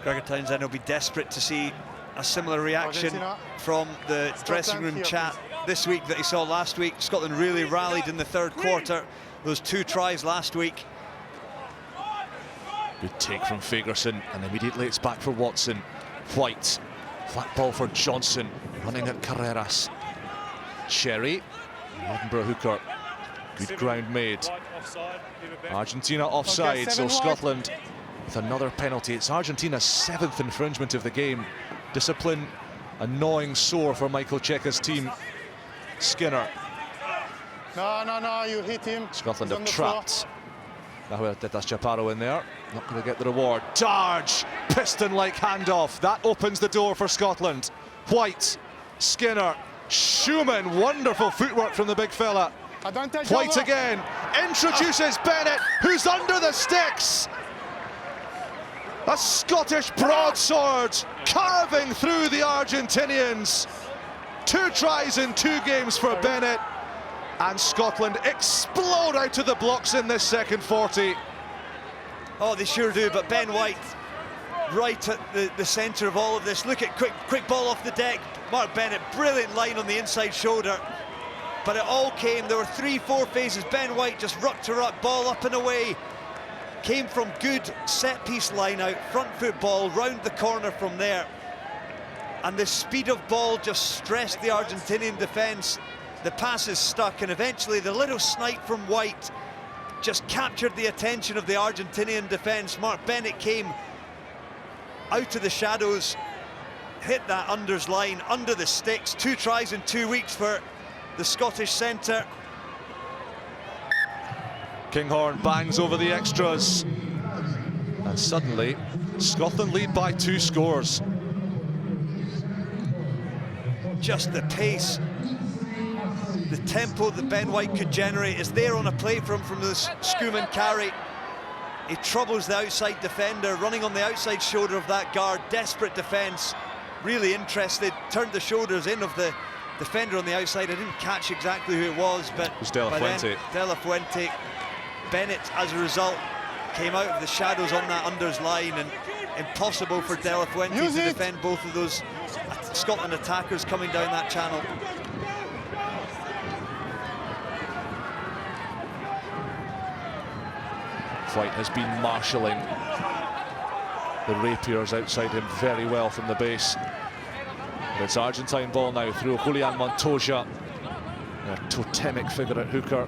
Gregor Townsend will be desperate to see a similar reaction from the dressing room chat this week that he saw last week. Scotland really rallied in the third quarter. Those 2 tries last week. Good take from Fagerson, and immediately it's back for Watson. White, flat ball for Johnson, running at Carreras. Sherry, Edinburgh hooker, good ground made. Argentina offside, so Scotland with another penalty. It's Argentina's 7th infringement of the game. Discipline, a gnawing sore for Michael Cheika's team. Skinner. No, you hit him. Scotland have trapped. Now that's Chaparro in there. Not going to get the reward. Darge, piston-like handoff. That opens the door for Scotland. White, Skinner, Schumann. Wonderful footwork from the big fella. White again. Introduces Bennett, who's under the sticks. A Scottish broadsword carving through the Argentinians. 2 tries in 2 games for Bennett. And Scotland explode out of the blocks in this second 40. Oh, they sure do, but Ben White right at the centre of all of this. Look at quick ball off the deck. Mark Bennett, brilliant line on the inside shoulder. But it all came, there were 3-4 phases. Ben White just ruck to ruck, ball up and away. Came from good set-piece line out, front foot ball, round the corner from there. And the speed of ball just stressed the Argentinian defence. The pass is stuck, and eventually the little snipe from White just captured the attention of the Argentinian defence. Mark Bennett came out of the shadows, hit that unders line, under the sticks. 2 tries in 2 weeks for the Scottish centre. Kinghorn bangs over the extras. And suddenly, Scotland lead by 2 scores. Just the pace, the tempo that Ben White could generate is there on a play from this Schumann carry. He troubles the outside defender, running on the outside shoulder of that guard. Desperate defence, really interested, turned the shoulders in of the defender on the outside. I didn't catch exactly who it was, but it was De La Fuente. De La Fuente. Bennett, as a result, came out of the shadows on that unders line, and impossible for De La Fuente to defend both of those Scotland attackers coming down that channel. White has been marshalling the rapiers outside him very well from the base. But it's Argentine ball now through Julian Montoya, a totemic figure at hooker.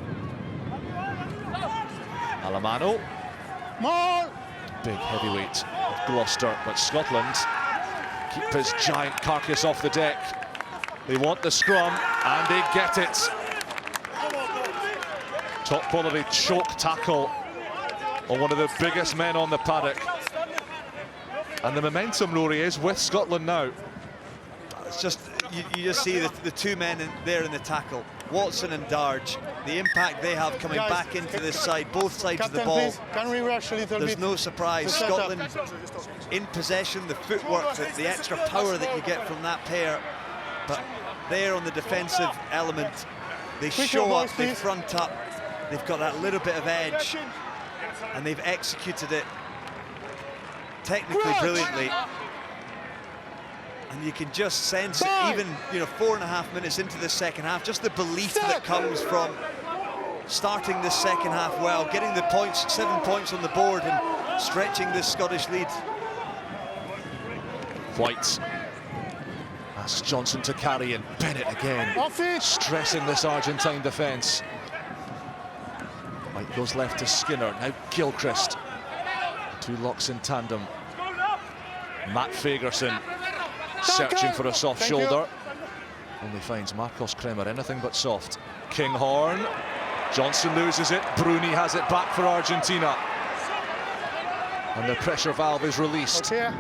Alamano, big heavyweight of Gloucester, but Scotland keep his giant carcass off the deck. They want the scrum, and they get it. Top quality choke tackle on one of the biggest men on the paddock. And the momentum, Rory, is with Scotland now. It's just, you just see the 2 men there in the tackle, Watson and Darge, the impact they have coming back into this side, both sides of the ball. Can we rush a little bit? There's no surprise. Scotland in possession, the footwork, the extra power that you get from that pair. But there on the defensive element, they show up, they front up, they've got that little bit of edge, and they've executed it technically brilliantly. And you can just sense it, even 4.5 minutes into the second half, just the belief that comes from starting this second half well, getting the points, 7 points on the board, and stretching this Scottish lead. White asks Johnson to carry, and Bennett again stressing this Argentine defence. White goes left to Skinner, now Gilchrist. 2 locks in tandem. Matt Fagerson searching for a soft shoulder. Only finds Marcos Kremer anything but soft. Kinghorn, Johnson loses it, Bruni has it back for Argentina. And the pressure valve is released. Aim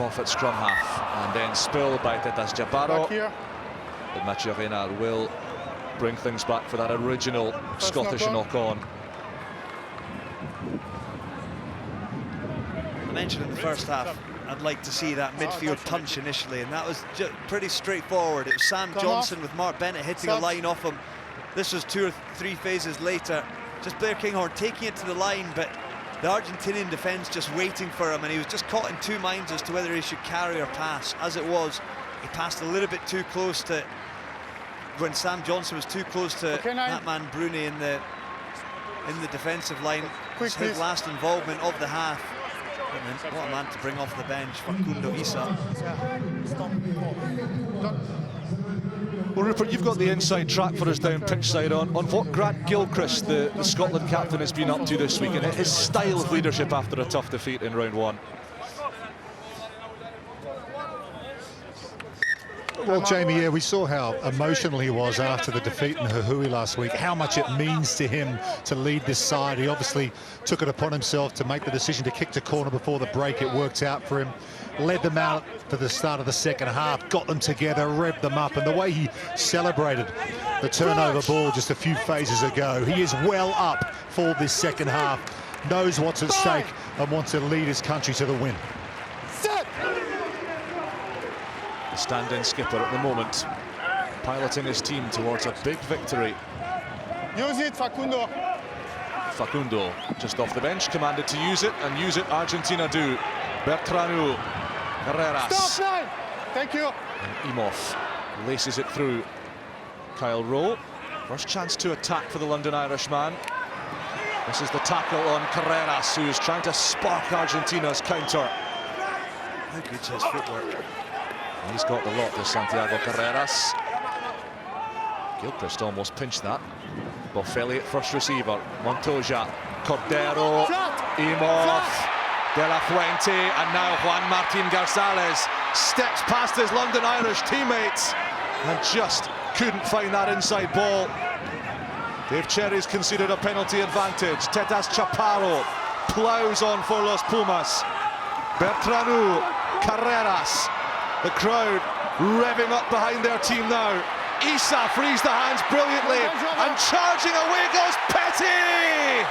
off at scrum half, and then spilled by Tetas Chaparro. But Mathieu Reynard will bring things back for that original Scottish knock-on. I mentioned in the first half, I'd like to see that midfield punch initially, and that was pretty straightforward. It was Sam Johnson with Mark Bennett hitting a line off him. This was 2 or 3 phases later. Just Blair Kinghorn taking it to the line, but the Argentinian defence just waiting for him, and he was just caught in 2 minds as to whether he should carry or pass. As it was, he passed a little bit too close to, when Sam Johnson was too close to that man Bruni in the defensive line. It's his last involvement of the half. And then what a man to bring off the bench, Facundo Issa. Well, Rupert, you've got the inside track for us down pitch side on what Grant Gilchrist, the Scotland captain, has been up to this week, and his style of leadership after a tough defeat in round 1. Well, Jamie, yeah, we saw how emotional he was after the defeat in Jujuy last week, how much it means to him to lead this side. He obviously took it upon himself to make the decision to kick the corner before the break. It worked out for him, led them out to the start of the second half, got them together, revved them up, and the way he celebrated the turnover ball just a few phases ago, he is well up for this second half, knows what's at stake and wants to lead his country to the win. The stand-in skipper at the moment, piloting his team towards a big victory. Use it, Facundo. Facundo, just off the bench, commanded to use it, and use it Argentina do. Bertranu, Carreras. Stop, 9. Thank you. And Imhoff laces it through. Kyle Rowe, first chance to attack for the London Irishman. This is the tackle on Carreras, who's trying to spark Argentina's counter. How good's his footwork? He's got the lot, this Santiago Carreras. Gilchrist almost pinched that. Boffelli at first receiver. Montoya, Cordero, Imhoff, De La Fuente, and now Juan Martín Garzález steps past his London Irish teammates and just couldn't find that inside ball. Dave Cherry's conceded a penalty advantage. Tetas Chaparro ploughs on for Los Pumas. Bertranu, Carreras. The crowd revving up behind their team now. Issa frees the hands brilliantly, and charging away goes Petty!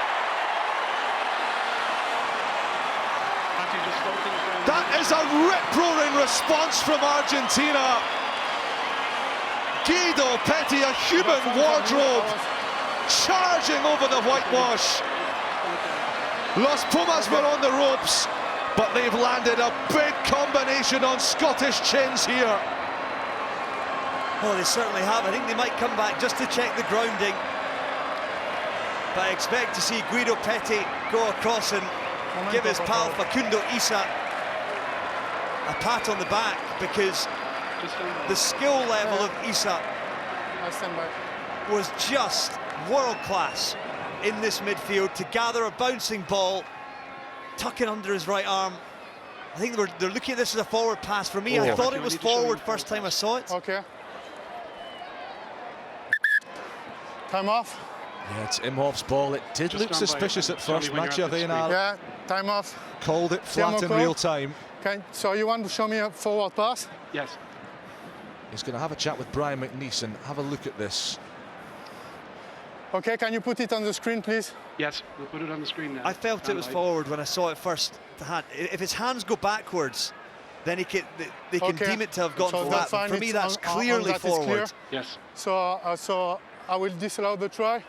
That is a rip-roaring response from Argentina. Guido Petty, a human wardrobe, charging over the whitewash. Los Pumas were on the ropes, but they've landed a big combination on Scottish chins here. Oh, they certainly have. I think they might come back just to check the grounding. But I expect to see Guido Petty go across and give his pal Facundo Issa a pat on the back, because the skill level of Issa was just world-class in this midfield to gather a bouncing ball, tuck it under his right arm. I think they're looking at this as a forward pass. For me, I thought it was forward first time I saw it. Okay. Time off. Yeah, it's Imhoff's ball. It did look suspicious at first. Machiavenar Yeah, time off. called it flat in real time. Okay, so you want to show me a forward pass? Yes. He's going to have a chat with Brian McNeice and have a look at this. Okay, can you put it on the screen, please? Yes, we'll put it on the screen now. I felt it was forward when I saw it first. If his hands go backwards, then they can deem it to have gone flat. Fine. For me, that's clearly forward. Clear. Yes. So I will disallow the try.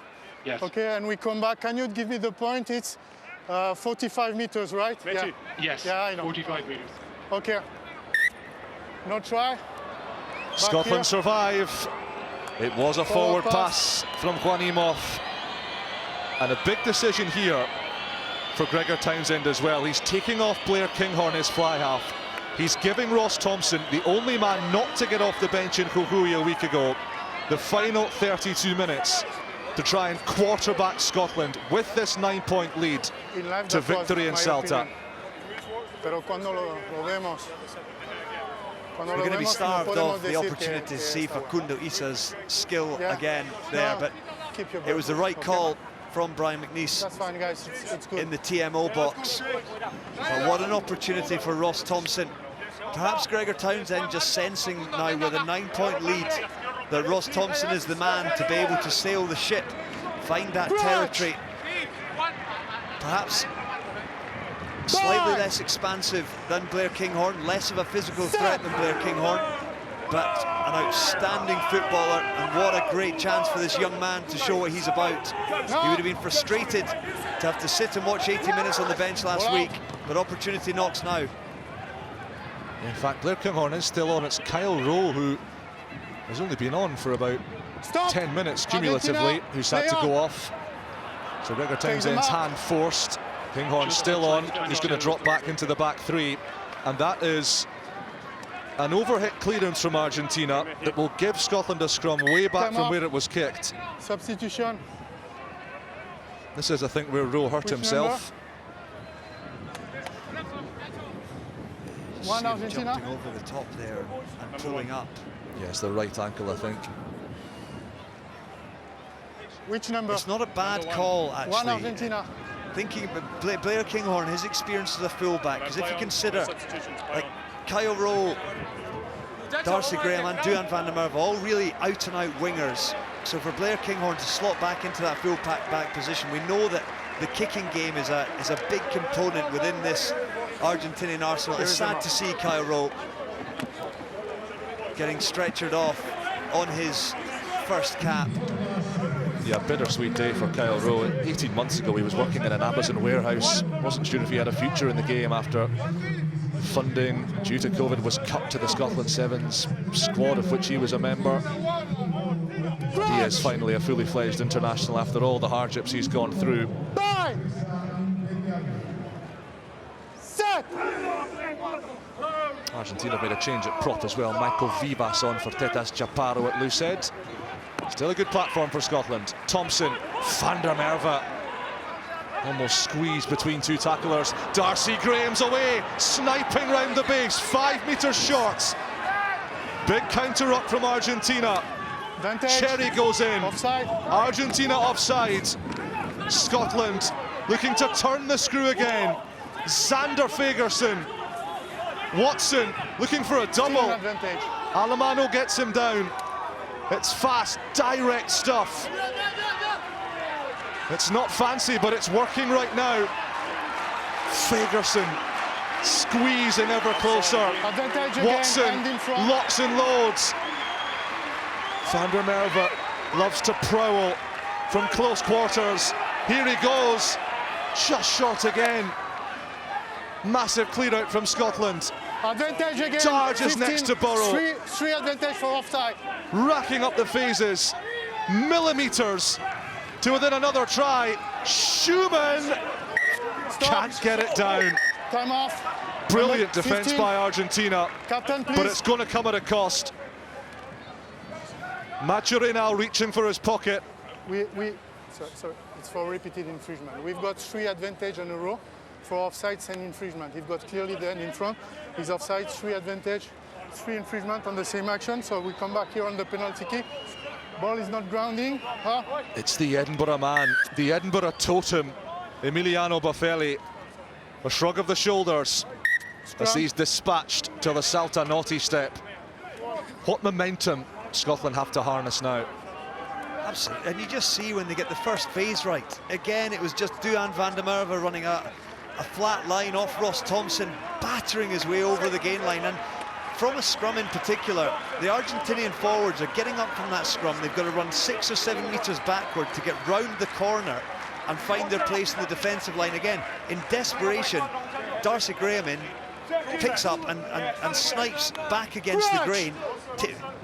Yes. Okay, and we come back. Can you give me the point? It's 45 meters, right? Yeah. Yes. Yeah, I know. 45 meters. Okay. No try. Scotland survive. It was a forward pass from Juan Imhoff. And a big decision here for Gregor Townsend as well. He's taking off Blair Kinghorn, his fly half. He's giving Ross Thompson, the only man not to get off the bench in Jujuy a week ago, the final 32 minutes to try and quarterback Scotland with this 9-point lead to victory in Salta. We're going to be starved of the opportunity to see Facundo Issa's skill again there, but it was the right call from Brian McNeice in the TMO box. But what an opportunity for Ross Thompson. Perhaps Gregor Townsend just sensing now with a 9-point lead that Ross Thompson is the man to be able to sail the ship, find that territory. Perhaps Slightly less expansive than Blair Kinghorn, less of a physical threat than Blair Kinghorn, but an outstanding footballer, and what a great chance for this young man to show what he's about. He would have been frustrated to have to sit and watch 80 minutes on the bench last week, but opportunity knocks now. In fact, Blair Kinghorn is still on. It's Kyle Rowe, who has only been on for about 10 minutes cumulatively, who's had to go off. So Gregor Townsend's hand forced. Kinghorn still on. He's going to drop back into the back three, and that is an overhit clearance from Argentina that will give Scotland a scrum way back from where it was kicked. Substitution. This is, I think, where Rowe hurt himself. One Argentina. Jumping over the top there and pulling up. Yes, the right ankle, I think. Which number? It's not a bad call, actually. One Argentina. Thinking about Blair Kinghorn, his experience as a fullback, because if you consider, like, Kyle Rowe, Darcy Graham and Duhan van der Merwe, all really out-and-out wingers. So for Blair Kinghorn to slot back into that full-back position, we know that the kicking game is a big component within this Argentinian arsenal. It's sad to see Kyle Rowe getting stretchered off on his first cap. Yeah, bittersweet day for Kyle Rowe. 18 months ago, he was working in an Amazon warehouse. Wasn't sure if he had a future in the game after funding, due to COVID, was cut to the Scotland Sevens squad, of which he was a member. He is finally a fully fledged international after all the hardships he's gone through. Argentina made a change at prop as well. Michael Vivas on for Tetas Chaparro at loose head. Still a good platform for Scotland. Thompson, van der Merwe, almost squeezed between two tacklers. Darcy Graham's away, sniping round the base, 5 metres short. Big counter-up from Argentina. Cherry goes in. Offside. Argentina offside. Scotland looking to turn the screw again. Xander Fagerson. Watson looking for a double. Alemano gets him down. It's fast, direct stuff. It's not fancy, but it's working right now. Fagerson squeezing ever closer. Watson locks and loads. Van der Merwe loves to prowl from close quarters. Here he goes, just short again. Massive clear out from Scotland. Advantage again. Charges 15, next to Burrow. Three advantage for offside. Racking up the phases, millimetres to within another try. Schumann can't get it down. Time off. Brilliant defence by Argentina, Captain, please. but it's going to come at a cost. Maturina reaching for his pocket. Sorry, it's for repeated infringement. We've got 3 advantage in a row for offsides and infringement. He's got clearly then in front. He's offside, 3 advantage, 3 infringement on the same action. So we come back here on the penalty kick. Ball is not grounding. Huh? It's the Edinburgh man, the Edinburgh totem, Emiliano Buffelli. A shrug of the shoulders as he's dispatched to the Salta naughty step. What momentum Scotland have to harness now. Absolutely, and you just see when they get the first phase right. Again, it was just Duhan van der Merwe running a flat line off Ross Thompson, battering his way over the gain line. And from a scrum in particular, the Argentinian forwards are getting up from that scrum. They've got to run 6 or 7 metres backward to get round the corner and find their place in the defensive line again. In desperation, Darcy Graham picks up and snipes back against the grain,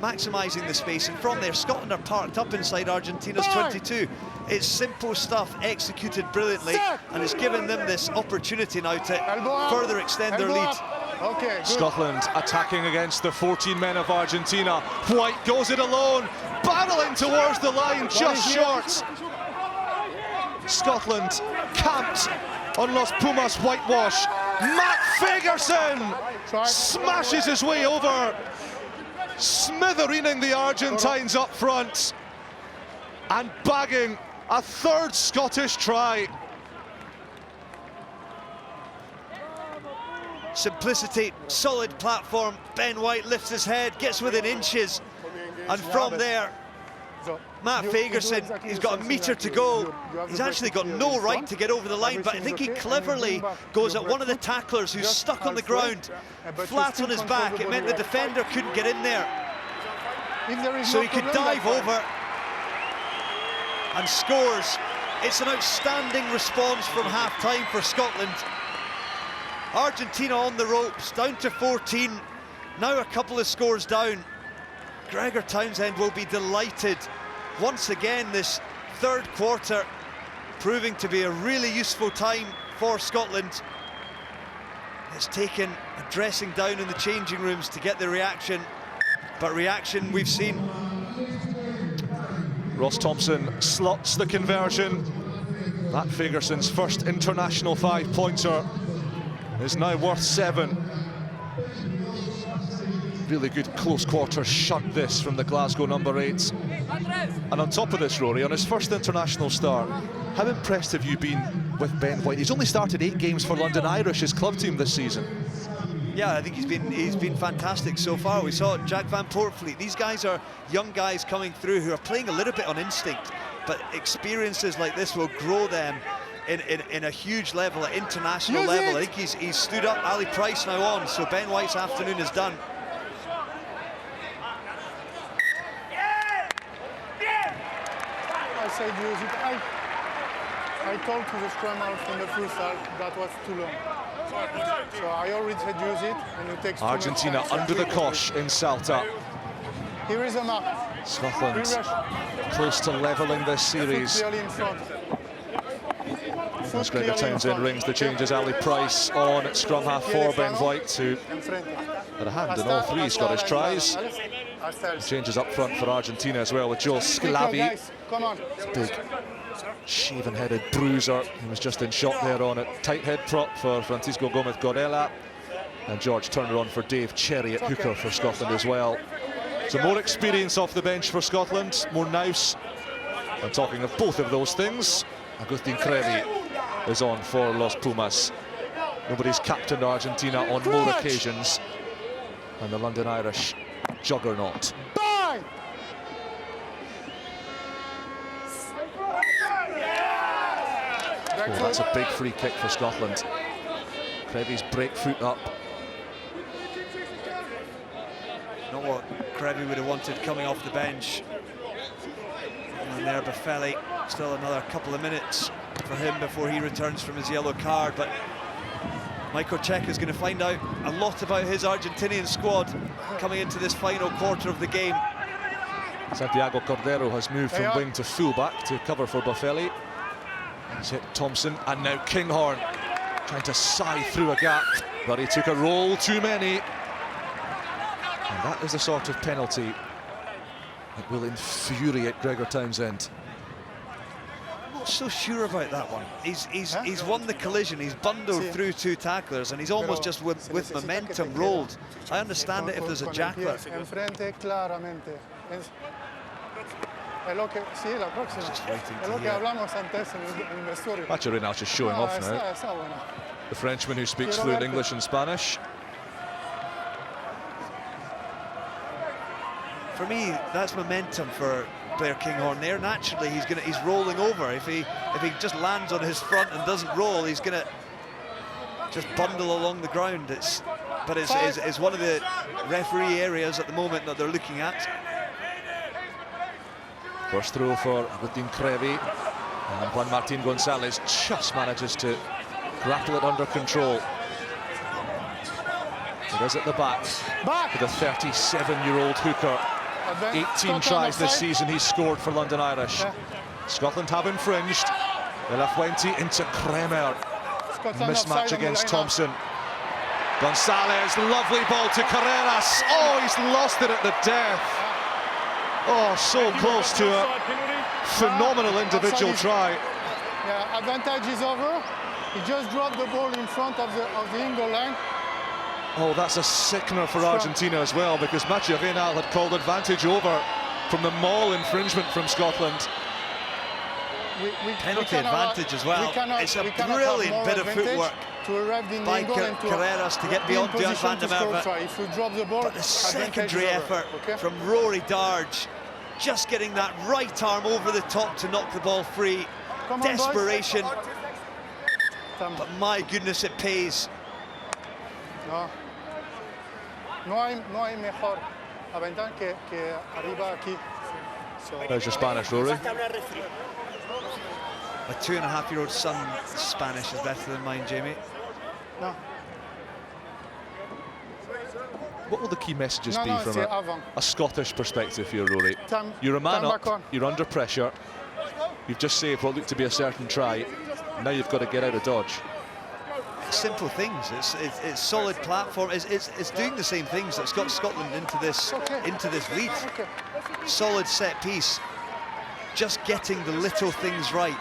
maximising the space. And from there, Scotland are parked up inside Argentina's 22. It's simple stuff executed brilliantly, and it's given them this opportunity now to further extend their lead. Okay, good. Scotland attacking against the 14 men of Argentina. White goes it alone, barreling towards the line, just short. Scotland camped on Los Pumas whitewash. Matt Fagerson smashes his way over, smithereening the Argentines up front and bagging a 3rd Scottish try. Simplicity, solid platform. Ben White lifts his head, gets within inches, and from there, So Matt Fagerson, he's got a metre to go. He's actually got no right to get over the line, but I think he cleverly goes at one of the tacklers who's stuck on the ground, flat on his back. It meant the defender couldn't get in there. So he could dive over and scores. It's an outstanding response from half-time for Scotland. Argentina on the ropes, down to 14. Now a couple of scores down. Gregor Townsend will be delighted. Once again, this third quarter proving to be a really useful time for Scotland. It's taken a dressing down in the changing rooms to get the reaction, but reaction we've seen. Ross Thompson slots the conversion. Matt Fagerson's first international 5-pointer is now worth 7. Really good close quarter shunt this from the Glasgow number 8s. And on top of this, Rory, on his first international start, how impressed have you been with Ben White? He's only started 8 games for London Irish, his club team this season. Yeah, I think he's been fantastic so far. We saw Jack Van Poortvliet. These guys are young guys coming through who are playing a little bit on instinct, but experiences like this will grow them in a huge level, at international level. I think he's stood up. Ali Price now on, so Ben White's afternoon is done. I said use it. I told to the scrum half in the full start that was too long. So I already said use it, and it takes Argentina under the cosh in Salta. Here is a mark. Scotland close to levelling this series. Clearly in front. As Gregor Townsend rings the changes, Ali Price on at scrum half for Ben White, who had a hand in all 3 Scottish tries. Changes up front for Argentina as well with Joel Sclavi. Big shaven-headed bruiser. He was just in shot there on it. Tight head prop for Francisco Gomez Corella. And George Turner on for Dave Cherry at hooker for Scotland as well. So more experience off the bench for Scotland, more nous. And talking of both of those things, Agustin Crevi is on for Los Pumas. Nobody's captained Argentina on more occasions than the London Irish juggernaut. Oh, that's a big free kick for Scotland. Crevi's break foot up. Not what Crevi would have wanted coming off the bench. And there Boffelli, still another couple of minutes for him before he returns from his yellow card. But Michael Cheika is going to find out a lot about his Argentinian squad coming into this final quarter of the game. Santiago Cordero has moved from wing to fullback to cover for Boffelli. He's hit Thompson, and now Kinghorn trying to sigh through a gap, but he took a roll too many. And that is the sort of penalty that will infuriate Gregor Townsend. I'm not so sure about that one. He's won the collision, he's bundled through 2 tacklers, and he's almost just with momentum rolled. I understand it if there's a jackler. Just waiting to hear. Macherina's just showing off now. The Frenchman who speaks fluent English and Spanish. For me, that's momentum for Blair Kinghorn there. Naturally, he's rolling over. If he just lands on his front and doesn't roll, he's gonna just bundle along the ground. It's one of the referee areas at the moment that they're looking at. First throw for Agustin Crevi, and Juan Martin Gonzalez just manages to grapple it under control. It is at the back for the 37-year-old hooker. 18 tries this season he's scored for London Irish. Scotland have infringed. De La Fuente into Kremer. Mismatch against Thompson. Gonzalez, lovely ball to Carreras. Oh, he's lost it at the death. Oh, so close to a phenomenal individual try. Yeah, advantage is over. He just dropped the ball in front of the Ingle line. Oh, that's a sickener for Argentina as well, because Mathieu Reynal had called advantage over from the maul infringement from Scotland. Penalty advantage as well. It's a brilliant bit of footwork by Carreras to get beyond Duan van der Merwe. If we drop the ball, but the secondary effort from Rory Darge just getting that right arm over the top to knock the ball free. Come on, Desperation, boys. but my goodness, it pays. No. No hay mejor aventar que arriba aquí. So, There's your Spanish, Rory. My 2.5-year-old son's Spanish is better than mine, Jamie. no. What will the key messages No, be no, from c'est avant. a Scottish perspective here, Rory? Time- You're a man time up, back on. you're under pressure, you've just saved what looked to be a certain try, now you've got to get out of dodge. Simple things. It's solid platform. It's doing the same things that's got Scotland into this lead. Okay. Solid set piece. Just getting the little things right.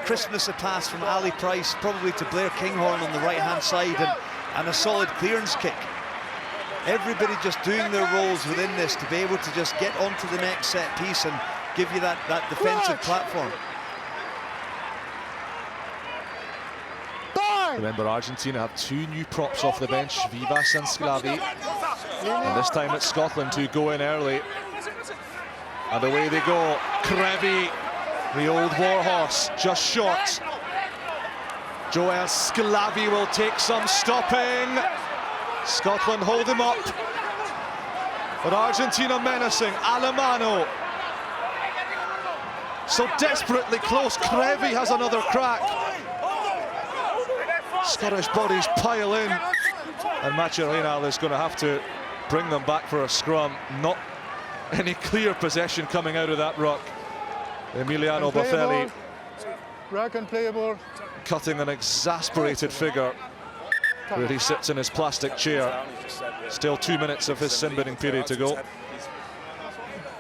Crispness of pass from Ali Price, probably to Blair Kinghorn on the right-hand side, and a solid clearance kick. Everybody just doing their roles within this to be able to just get onto the next set piece and give you that defensive platform. Remember, Argentina have 2 new props off the bench, Vivas and Sclavi. And this time it's Scotland who go in early. And away they go. Crevi, the old warhorse, just short. Joel Sclavi will take some stopping. Scotland hold him up. But Argentina menacing. Alemano. So desperately close. Crevi has another crack. Scottish bodies pile in, and Maciarinal is going to have to bring them back for a scrum. Not any clear possession coming out of that ruck. Emiliano Boffelli Ruck and playable. cutting an exasperated figure where he sits in his plastic chair. Still 2 minutes of his sin-binning period to go.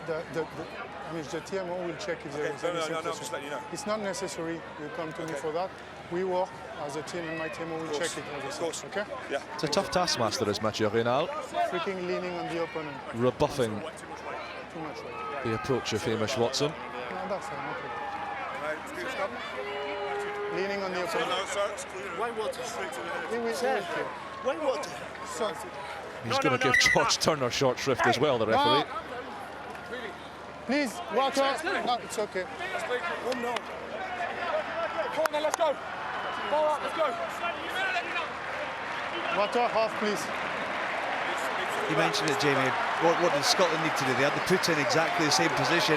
I mean, the TMO will check if there is anything. It's not necessary. You come to me for that. We work as a team, and my TMO will check it. Of course. Okay? Yeah. It's a tough taskmaster, is Maciarinal. Freaking leaning on the opponent. Rebuffing Too much, right? the approach of Hamish Watson. No, that's fine. Okay. Leaning on the opponent. Why water straight to the head? He will clear. Why water? So, He's going to give George Turner short shrift as well, the referee. please, water. No, it's okay. No. Corner, let's go. Ball up, let's go. Water half, please. You mentioned it, Jamie. What did Scotland need to do? They had to put in exactly the same position.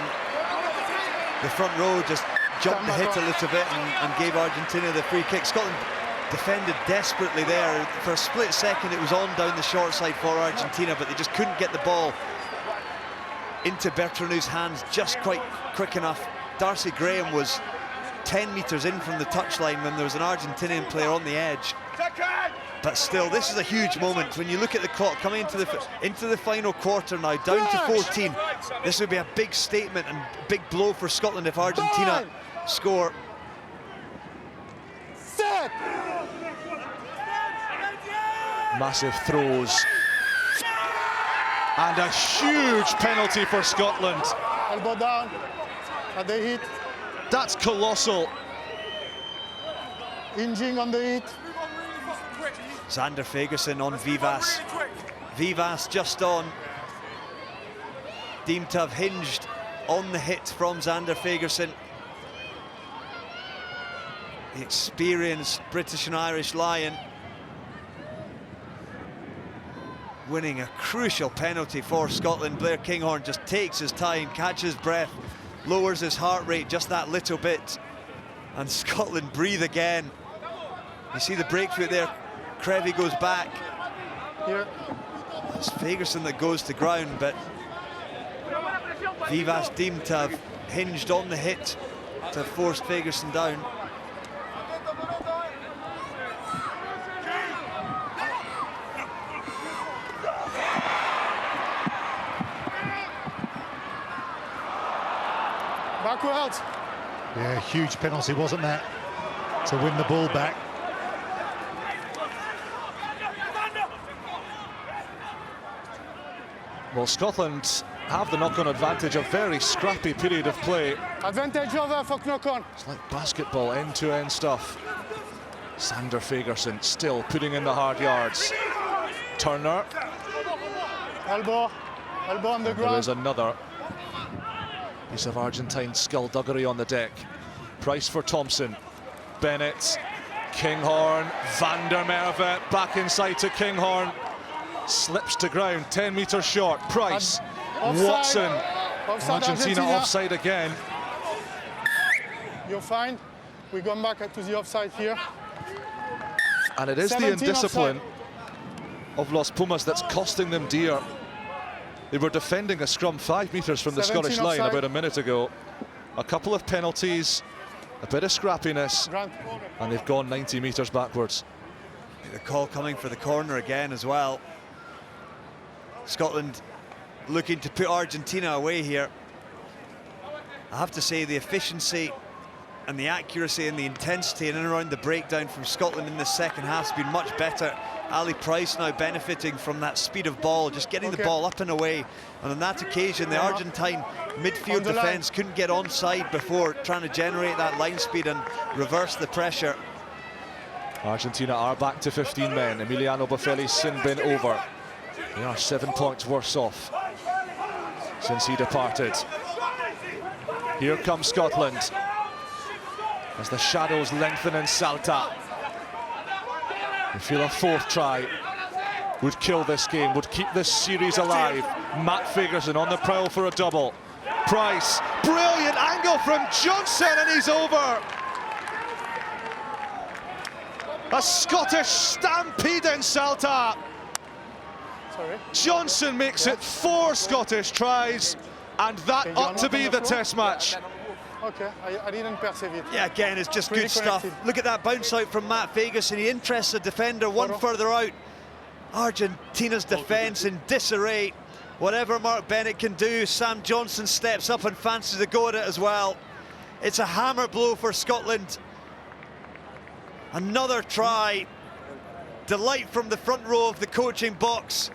The front row just jumped the hit a little bit and gave Argentina the free kick. Scotland defended desperately there. For a split second, it was on down the short side for Argentina, but they just couldn't get the ball into Bertranou's hands just quite quick enough. Darcy Graham was 10 metres in from the touchline when there was an Argentinian player on the edge. But still, this is a huge moment. When you look at the clock coming into the final quarter now, down to 14, this would be a big statement and big blow for Scotland if Argentina score. Set. Massive throws. And a huge penalty for Scotland. Elbow down. At the hit. That's colossal. Hinging on the hit. Xander Fagerson on Vivas. Vivas just on. Deemed to have hinged on the hit from Xander Fagerson. The experienced British and Irish Lion winning a crucial penalty for Scotland. Blair Kinghorn just takes his time, catches breath, lowers his heart rate just that little bit, and Scotland breathe again. You see the breakthrough there. Crevi goes back. Here. It's Fagerson that goes to ground, but Vivas deemed to have hinged on the hit to have forced Fagerson down. Backwards. Yeah, huge penalty, wasn't that? To win the ball back. Well, Scotland have the knock-on advantage, a very scrappy period of play. Advantage over for knock-on. It's like basketball, end-to-end stuff. Xander Fagerson still putting in the hard yards. Turner. Elbow on the There ground. is another. Piece of Argentine skullduggery on the deck. Price for Thompson. Bennett, Kinghorn, van der Merwe, back inside to Kinghorn. Slips to ground, 10 metres short. Price, Offside. Watson. Offside, Argentina offside again. You're fine. We come back to the offside here. And it is the 17 indiscipline offside. of Los Pumas that's costing them dear. They were defending a scrum 5 metres from the 17 Scottish line offside. about a minute ago. A couple of penalties, a bit of scrappiness, Grant. and they've gone 90 metres backwards. The call coming for the corner again as well. Scotland looking to put Argentina away here. I have to say the efficiency and the accuracy and the intensity in and around the breakdown from Scotland in the second half has been much better. Ali Price now benefiting from that speed of ball, just getting the ball up and away. And on that occasion, the Argentine midfield defence couldn't get onside before, trying to generate that line speed and reverse the pressure. Argentina are back to 15 men. Emiliano Boffelli's sin bin over. They are 7 points worse off since he departed. Here comes Scotland as the shadows lengthen in Salta. You feel a fourth try would kill this game, would keep this series alive. Matt Fagerson on the prowl for a double. Price, brilliant angle from Johnson, and he's over. A Scottish stampede in Salta. Sorry. Johnson makes it 4 Scottish tries, and that ought to be the test match. Okay, I didn't perceive it. Yeah, again, it's just Pretty good stuff. connected. Look at that bounce out from Matt Fagerson. He interests the defender one further out. Argentina's defence in disarray. Whatever Mark Bennett can do, Sam Johnson steps up and fancies a go at it as well. It's a hammer blow for Scotland. Another try. Delight from the front row of the coaching box.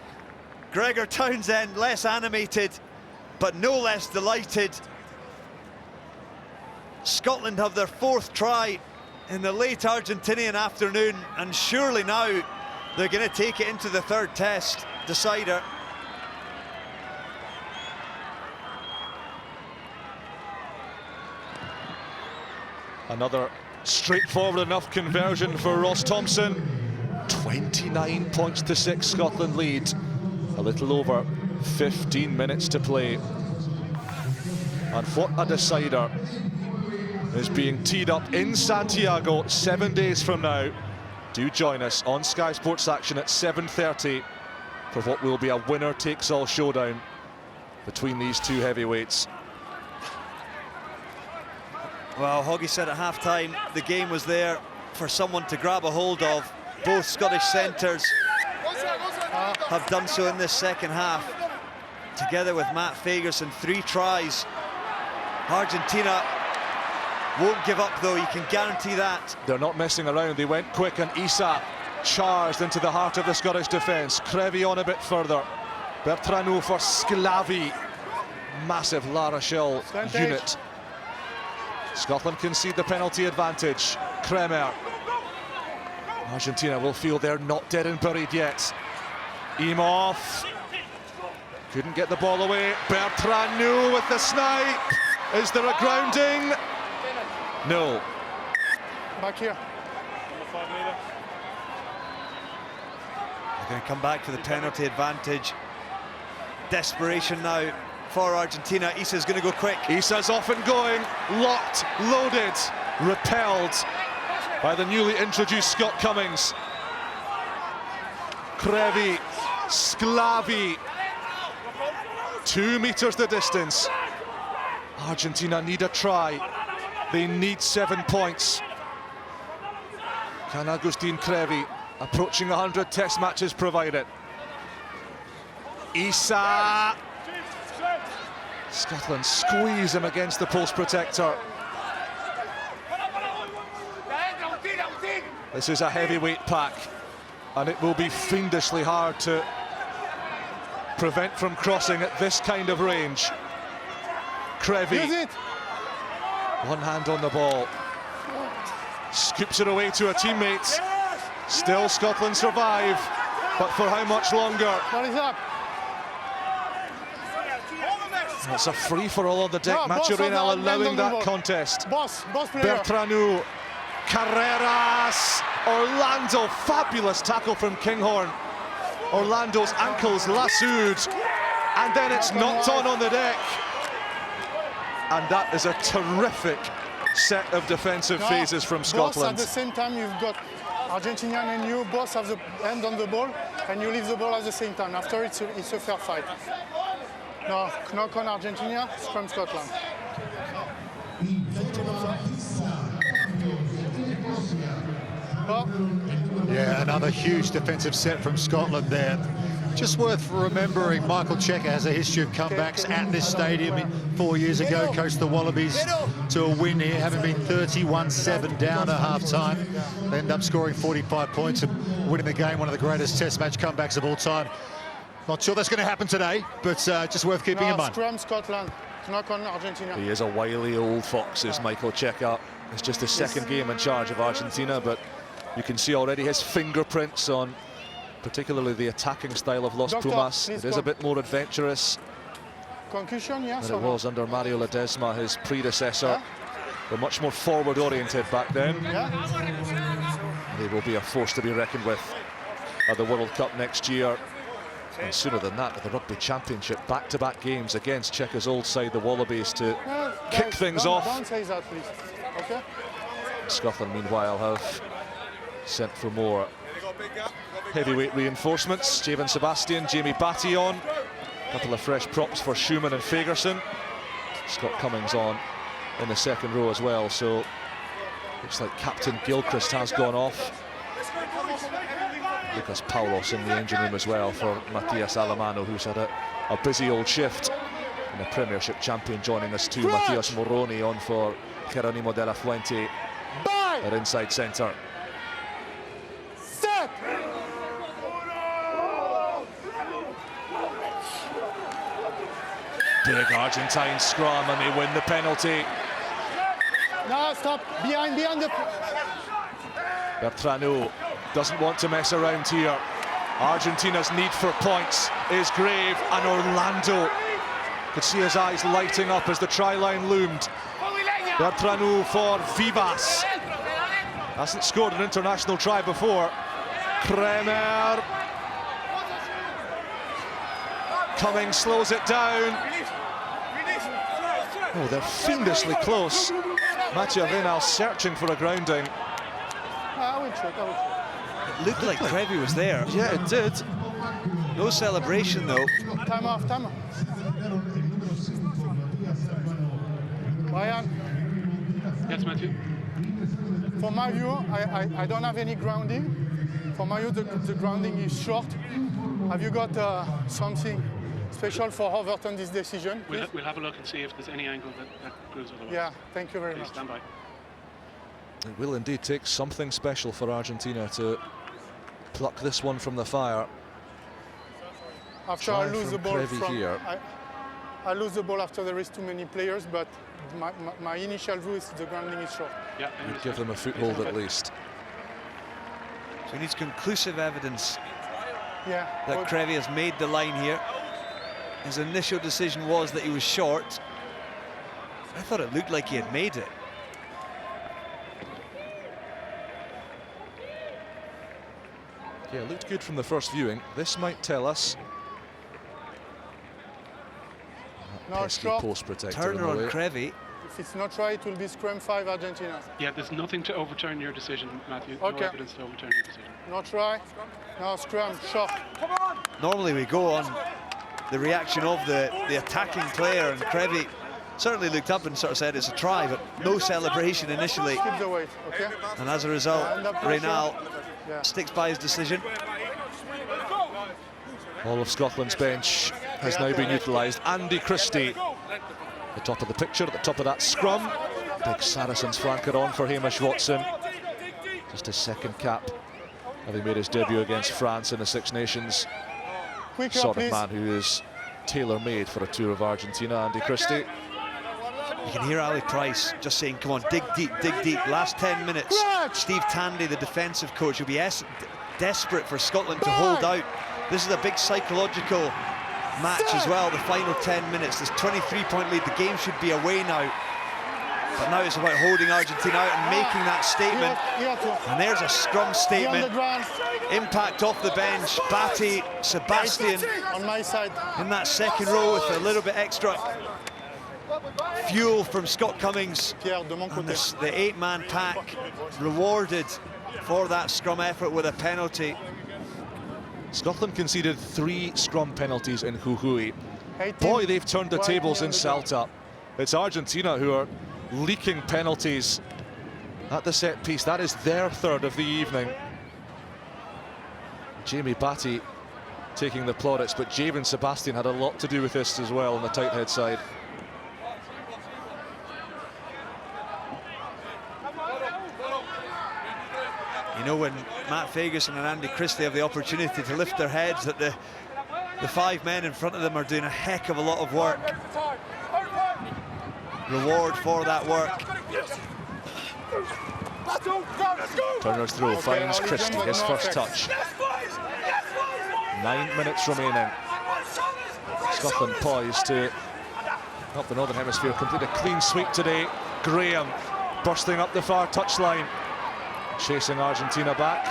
Gregor Townsend less animated, but no less delighted. Scotland have their 4th try in the late Argentinian afternoon, and surely now they're going to take it into the 3rd test decider. Another straightforward enough conversion for Ross Thompson. 29 points to 6, Scotland lead. A little over 15 minutes to play. And what a decider is being teed up in Santiago 7 days from now. Do join us on Sky Sports Action at 7:30 for what will be a winner-takes-all showdown between these two heavyweights. Well, Hoggy said at half-time the game was there for someone to grab a hold of. Both Scottish centres have done so in this second half. Together with Matt Fagerson, 3 tries. Argentina won't give up, though, you can guarantee that. They're not messing around. They went quick, and Issa charged into the heart of the Scottish defence. Crevy on a bit further. Bertranou for Sclavi. Massive La Rochelle unit. Scotland concede the penalty advantage. Kremer. Argentina will feel they're not dead and buried yet. Imhoff. Couldn't get the ball away. Bertranou with the snipe. Is there a grounding? No. Back here. They're going to come back to the penalty advantage. Desperation now for Argentina. Issa's going to go quick. Issa's off and going. Locked, loaded, repelled by the newly introduced Scott Cummings. Crevy, Sclavi. 2 metres the distance. Argentina need a try. They need 7 points. Can Agustin Crevy, approaching 100 test matches, provide it? Issa. Scotland squeeze him against the post protector. This is a heavyweight pack, and it will be fiendishly hard to prevent from crossing at this kind of range. Crevy, one hand on the ball, scoops it away to a teammate. Still Scotland survive, but for how much longer? What is up? It's a free-for-all on the deck. No, boss Maturana of the allowing on the that ball. contest. Boss player. Bertranou, Carreras, Orlando, fabulous tackle from Kinghorn. Orlando's ankles lassoed, and then it's knocked on the deck. And that is a terrific set of defensive phases from Scotland. Both at the same time, you've got Argentinian and you both have the hand on the ball, and you leave the ball at the same time. After it's a fair fight. No, knock on Argentina, scrum Scotland. Yeah, another huge defensive set from Scotland there. Just worth remembering, Michael Cheika has a history of comebacks at this stadium. 4 years ago, coached the Wallabies to a win here, having been 31-7 down at half-time. They end up scoring 45 points and winning the game, one of the greatest Test match comebacks of all time. Not sure that's going to happen today, but just worth keeping in mind. Scrum Scotland, knock on Argentina. He is a wily old fox, is Michael Cheika. It's just his second game in charge of Argentina, but you can see already his fingerprints on particularly the attacking style of Los Pumas. It is a bit more adventurous Concussion, yes, than it was under Mario Ledesma, his predecessor. They're much more forward-oriented back then. They will be a force to be reckoned with at the World Cup next year. And sooner than that, at the Rugby Championship, back-to-back games against Cheika's old side, the Wallabies, to kick things off. Don't say that, please. Okay? Scotland, meanwhile, have sent for more heavyweight reinforcements. Javan Sebastian, Jamie Batillon, a couple of fresh props for Schumann and Fagerson. Scott Cummings on in the second row as well, so looks like Captain Gilchrist has gone off. Lucas Paulos in the engine room as well for Matias Alemano, who's had a busy old shift. And the Premiership champion joining us too, Matias Moroni, on for Geronimo de la Fuente at inside centre. Big Argentine scrum, and they win the penalty. No, stop. Behind the... Bertranou doesn't want to mess around here. Argentina's need for points is grave, and Orlando could see his eyes lighting up as the try line loomed. Bertranou for Vivas. Hasn't scored an international try before. Kremer. Cummings slows it down. Oh, they're fiendishly close. Mathieu Reynal searching for a grounding. I will check. It looked like Trevi was there. Yeah, it did. No celebration, though. Time off. Ryan? Yes, Matthew? For my view, I don't have any grounding. For my view, the grounding is short. Have you got something special for overturn this decision? We'll have a look and see if there's any angle that proves otherwise. Yeah, thank you very much. Stand by. It will indeed take something special for Argentina to pluck this one from the fire. After I lose the ball here. I lose the ball after there is too many players, but my initial view is the grounding is short. Yeah, you'd give them a foothold at least. So he needs conclusive evidence that Trevi has made the line here. His initial decision was that he was short. I thought it looked like he had made it. Yeah, it looked good from the first viewing. This might tell us. No, short. Post protector Turner on Trevi. If it's not right, it will be scrum 5 Argentina. Yeah, there's nothing to overturn your decision, Matthew. Okay. No evidence to overturn your decision. No try. No scrum. Short. Normally we go on the reaction of the attacking player, and Trevi certainly looked up and sort of said it's a try, but no celebration initially. Keep the weight, okay? And as a result, Reynal sticks by his decision. All of Scotland's bench has now been utilised. Andy Christie, the top of the picture, at the top of that scrum. Big Saracens flanker on for Hamish Watson. Just his second cap, having made his debut against France in the Six Nations. Quicker, sort please. of man who is tailor-made for a tour of Argentina, Andy Christie. You can hear Ali Price just saying, come on, dig deep, dig deep. Last 10 minutes. Steve Tandy, the defensive coach, will be desperate for Scotland to hold out. This is a big psychological match as well, the final 10 minutes. There's 23-point lead. The game should be away now. But now it's about holding Argentina out and making that statement. And there's a scrum statement. Impact off the bench. Batty, Sebastian On my side. in that second row with a little bit extra fuel from Scott Cummings. And the 8-man pack rewarded for that scrum effort with a penalty. Scotland conceded 3 scrum penalties in Jujuy. Boy, they've turned the tables in Salta. It's Argentina who are leaking penalties at the set piece. That is their third of the evening. Jamie Batty taking the plaudits, but Javen Sebastian had a lot to do with this as well on the tight head side. You know, when Matt Fagerson and Andy Christie have the opportunity to lift their heads, that the 5 men in front of them are doing a heck of a lot of work. Reward for that work. Turner's throw finds Christie, his first touch. 9 minutes remaining. Scotland poised to help the Northern Hemisphere complete a clean sweep today. Graham bursting up the far touchline, chasing Argentina back.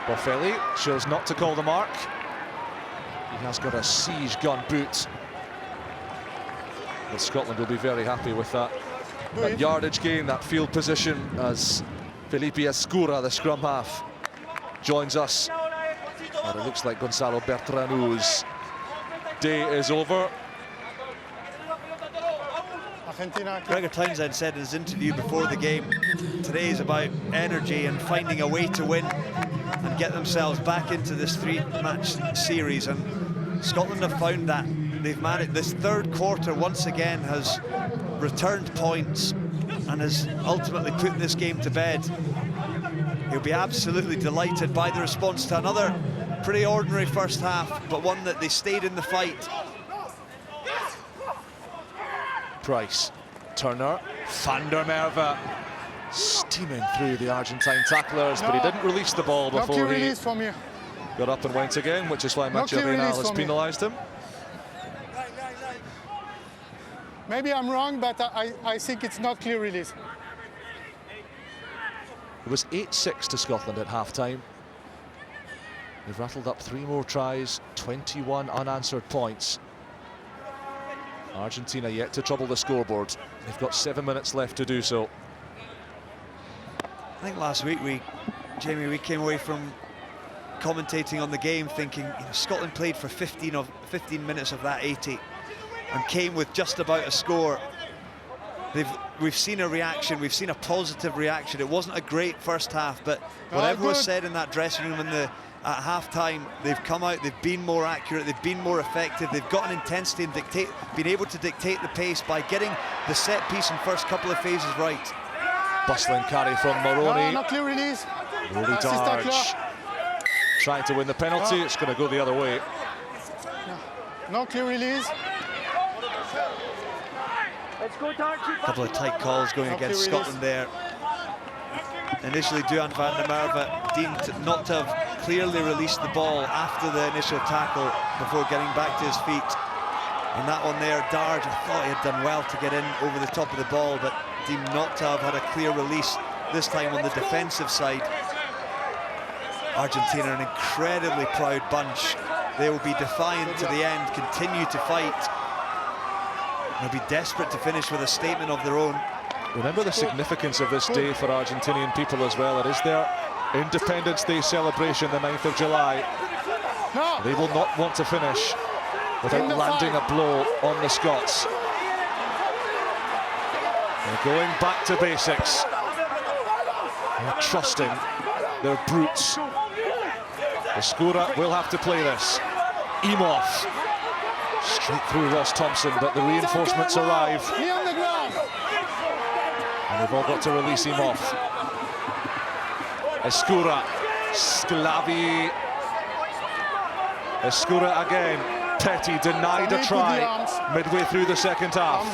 Boffelli chose not to call the mark. He has got a siege gun boot. But Scotland will be very happy with that yardage gain, that field position, as Felipe Escura, the scrum half, joins us. And it looks like Gonzalo Bertranu's day is over. Gregor Townsend said in his interview before the game, today is about energy and finding a way to win and get themselves back into this 3-match series, and Scotland have found that. They've managed. This third quarter once again has returned points and has ultimately put this game to bed. He'll be absolutely delighted by the response to another pretty ordinary first half, but one that they stayed in the fight. Price, Turner, Van der Merwe steaming through the Argentine tacklers, but he didn't release the ball before he got up and went again, which is why Mathieu Reynal has penalised him. Maybe I'm wrong, but I think it's not clear release. It was 8-6 to Scotland at half-time. They've rattled up 3 more tries, 21 unanswered points. Argentina yet to trouble the scoreboard. They've got 7 minutes left to do so. I think last week Jamie, we came away from commentating on the game thinking, you know, Scotland played for 15 minutes of that 80 and came with just about a score. We've seen a reaction, we've seen a positive reaction. It wasn't a great first half, but whatever was said in that dressing room at half-time, they've come out, they've been more accurate, they've been more effective, they've got an intensity and been able to dictate the pace by getting the set piece and first couple of phases right. Bustling carry from Moroni. Not clear release. Rory Darge trying to win the penalty. It's going to go the other way. No clear release. A couple of tight calls going against Scotland there. Initially, Duhan van der Merwe deemed not to have clearly released the ball after the initial tackle before getting back to his feet. And that one there, Darge, I thought he had done well to get in over the top of the ball, but deemed not to have had a clear release this time on the defensive side. Argentina, an incredibly proud bunch. They will be defiant to the end, continue to fight. They'll be desperate to finish with a statement of their own. Remember the significance of this day for Argentinian people as well. It is their Independence Day celebration, the 9th of July. They will not want to finish without landing a blow on the Scots. They're going back to basics. They're trusting their brutes. Escura will have to play this. Imhoff straight through Ross Thompson, but the reinforcements arrive. And they've all got to release him off. Escura, Sclavi. Escura again. Petty denied a try midway through the second half.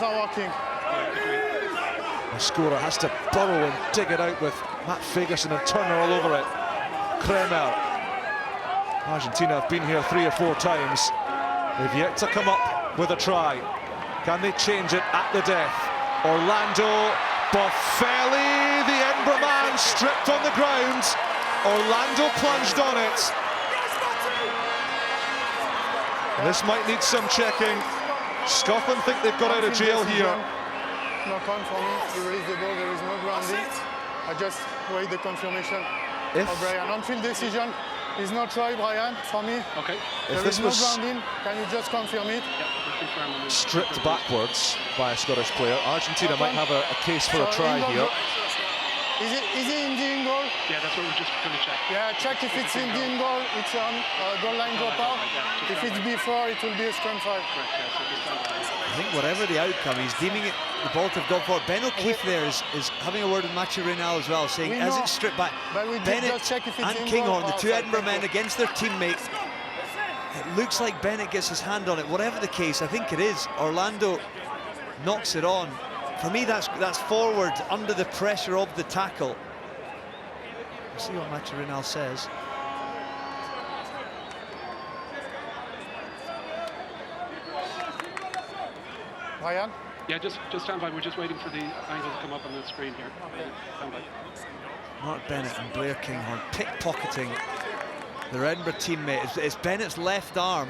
Escura has to burrow and dig it out with Matt Fagerson and Turner all over it. Kremer. Argentina have been here 3 or 4 times. They've yet to come up with a try. Can they change it at the death? Orlando Boffelli, the Edinburgh man, stripped on the ground. Orlando plunged on it. This might need some checking. Scotland think they've got out of jail here. Knock on for me, he released the ball, there is no grounding. I just wait the confirmation of Brian. On-field decision is no try, Brian, for me. Okay. There is no grounding, can you just confirm it? Yeah, stripped backwards by a Scottish player. Argentina might have a case for a try here. Is he in the in goal? Yeah, that's what we're just going to check. Yeah, check if it's in the in goal, it's on goal line dropout. If it's before, it will be a scrum foul. I think whatever the outcome, he's deeming it the ball to have gone forward. Ben O'Keefe there is having a word with Mathieu Reynal as well, saying as it's stripped back, Bennett and Kinghorn, the two Edinburgh men against their teammates, it looks like Bennett gets his hand on it. Whatever the case, I think it is. Orlando knocks it on. For me, that's forward under the pressure of the tackle. We'll see what Mathieu Reynal says. Ryan? Yeah, just stand by. We're just waiting for the angle to come up on the screen here. Stand by. Mark Bennett and Blair Kinghorn pickpocketing their Edinburgh teammate. It's Bennett's left arm.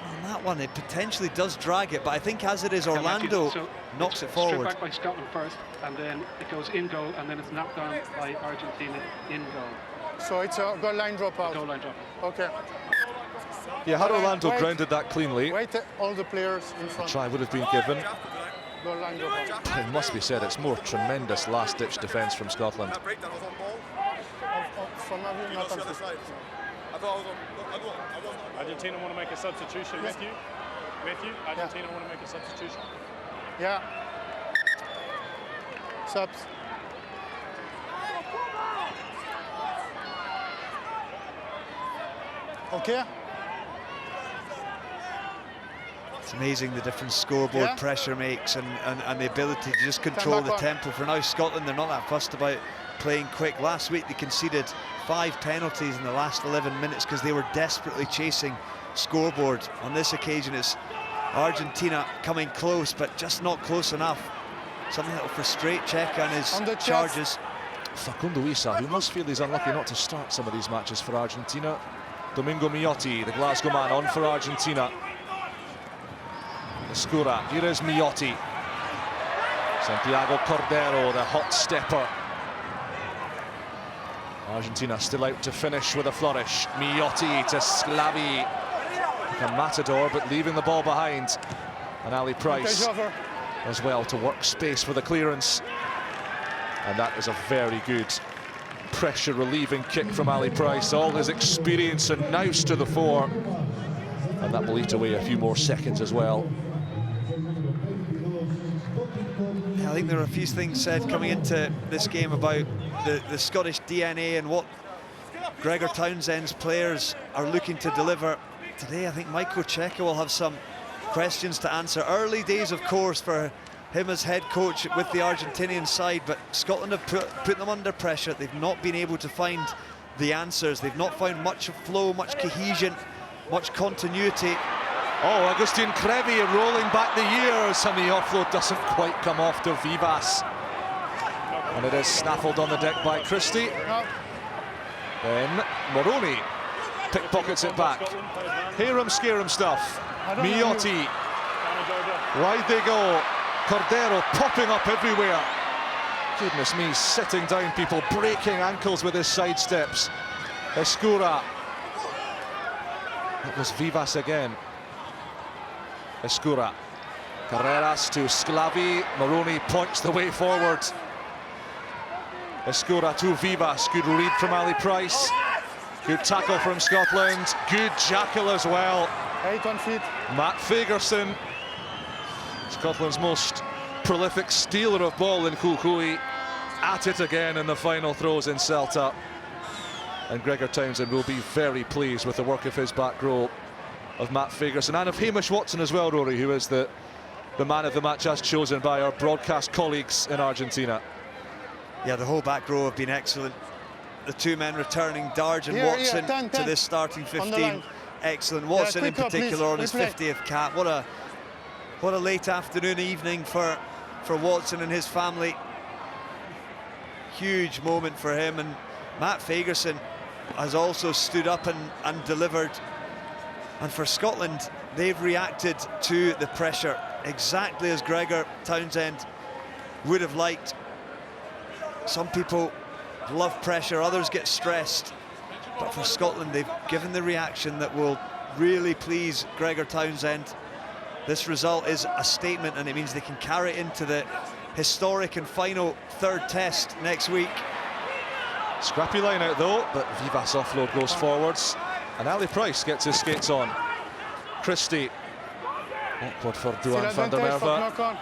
On that one, it potentially does drag it, but I think as it is, Orlando knocks it forward. Stripped back by Scotland first, and then it goes in goal, and then it's knocked down by Argentina in goal. So it's a goal line dropout? Goal line dropout. Okay. Yeah, had Orlando grounded that cleanly, Wait, all the players in front. a try would have been given. Goal line dropout. It must be said, it's more tremendous last-ditch defence from Scotland. Argentina want to make a substitution, Matthew? Argentina want to make a substitution? Yeah. Subs. Okay. It's amazing the difference scoreboard pressure makes and the ability to just control the tempo. For now, Scotland, they're not that fussed about playing quick. Last week they conceded 5 penalties in the last 11 minutes because they were desperately chasing scoreboard. On this occasion, it's Argentina coming close, but just not close enough. Something that will frustrate Checa and his charges. Facundo Issa, who must feel he's unlucky not to start some of these matches for Argentina. Domingo Miotti, the Glasgow man, on for Argentina. Escura, here is Miotti. Santiago Cordero, the hot stepper. Argentina still out to finish with a flourish. Miotti to Sclavi. Like a matador, but leaving the ball behind. And Ali Price as well to work space for the clearance. And that is a very good pressure relieving kick from Ali Price. All his experience and nous to the fore. And that will eat away a few more seconds as well. Yeah, I think there are a few things said coming into this game about the Scottish DNA and what Gregor Townsend's players are looking to deliver. Today, I think Michael Checa will have some questions to answer. Early days, of course, for him as head coach with the Argentinian side, but Scotland have put them under pressure. They've not been able to find the answers. They've not found much flow, much cohesion, much continuity. Oh, Agustin Crevi rolling back the years, and the offload doesn't quite come off to Vivas. And it is snaffled on the deck by Christie. Then Moroni pickpockets it back. Hear him, scare him stuff. Miotti. Wide they go. Cordero popping up everywhere. Goodness me, sitting down people, breaking ankles with his sidesteps. Escura. That was Vivas again. Escura. Carreras to Sclavi. Moroni points the way forward. Escura to Vivas. Good read from Ali Price. Good tackle from Scotland. Good jackal as well. 8 on feet. Matt Fagerson, Scotland's most prolific stealer of ball in Kulkui, at it again in the final throws in Celta. And Gregor Townsend will be very pleased with the work of his back row of Matt Fagerson and of Hamish Watson as well, Rory, who is the man of the match as chosen by our broadcast colleagues in Argentina. Yeah, the whole back row have been excellent. The two men returning, Darge and Watson, to this starting 15. excellent. Watson in quicker, particular on please. his Replay. 50th cap. What a late afternoon evening for Watson and his family. Huge moment for him, and Matt Fagerson has also stood up and delivered. And for Scotland, they've reacted to the pressure exactly as Gregor Townsend would have liked. Some people love pressure, others get stressed, but for Scotland they've given the reaction that will really please Gregor Townsend. This result is a statement, and it means they can carry it into the historic and final third test next week. Scrappy line out though, but Vivas offload goes forwards, and Ali Price gets his skates on. Christie, awkward for Duan van der Merwe,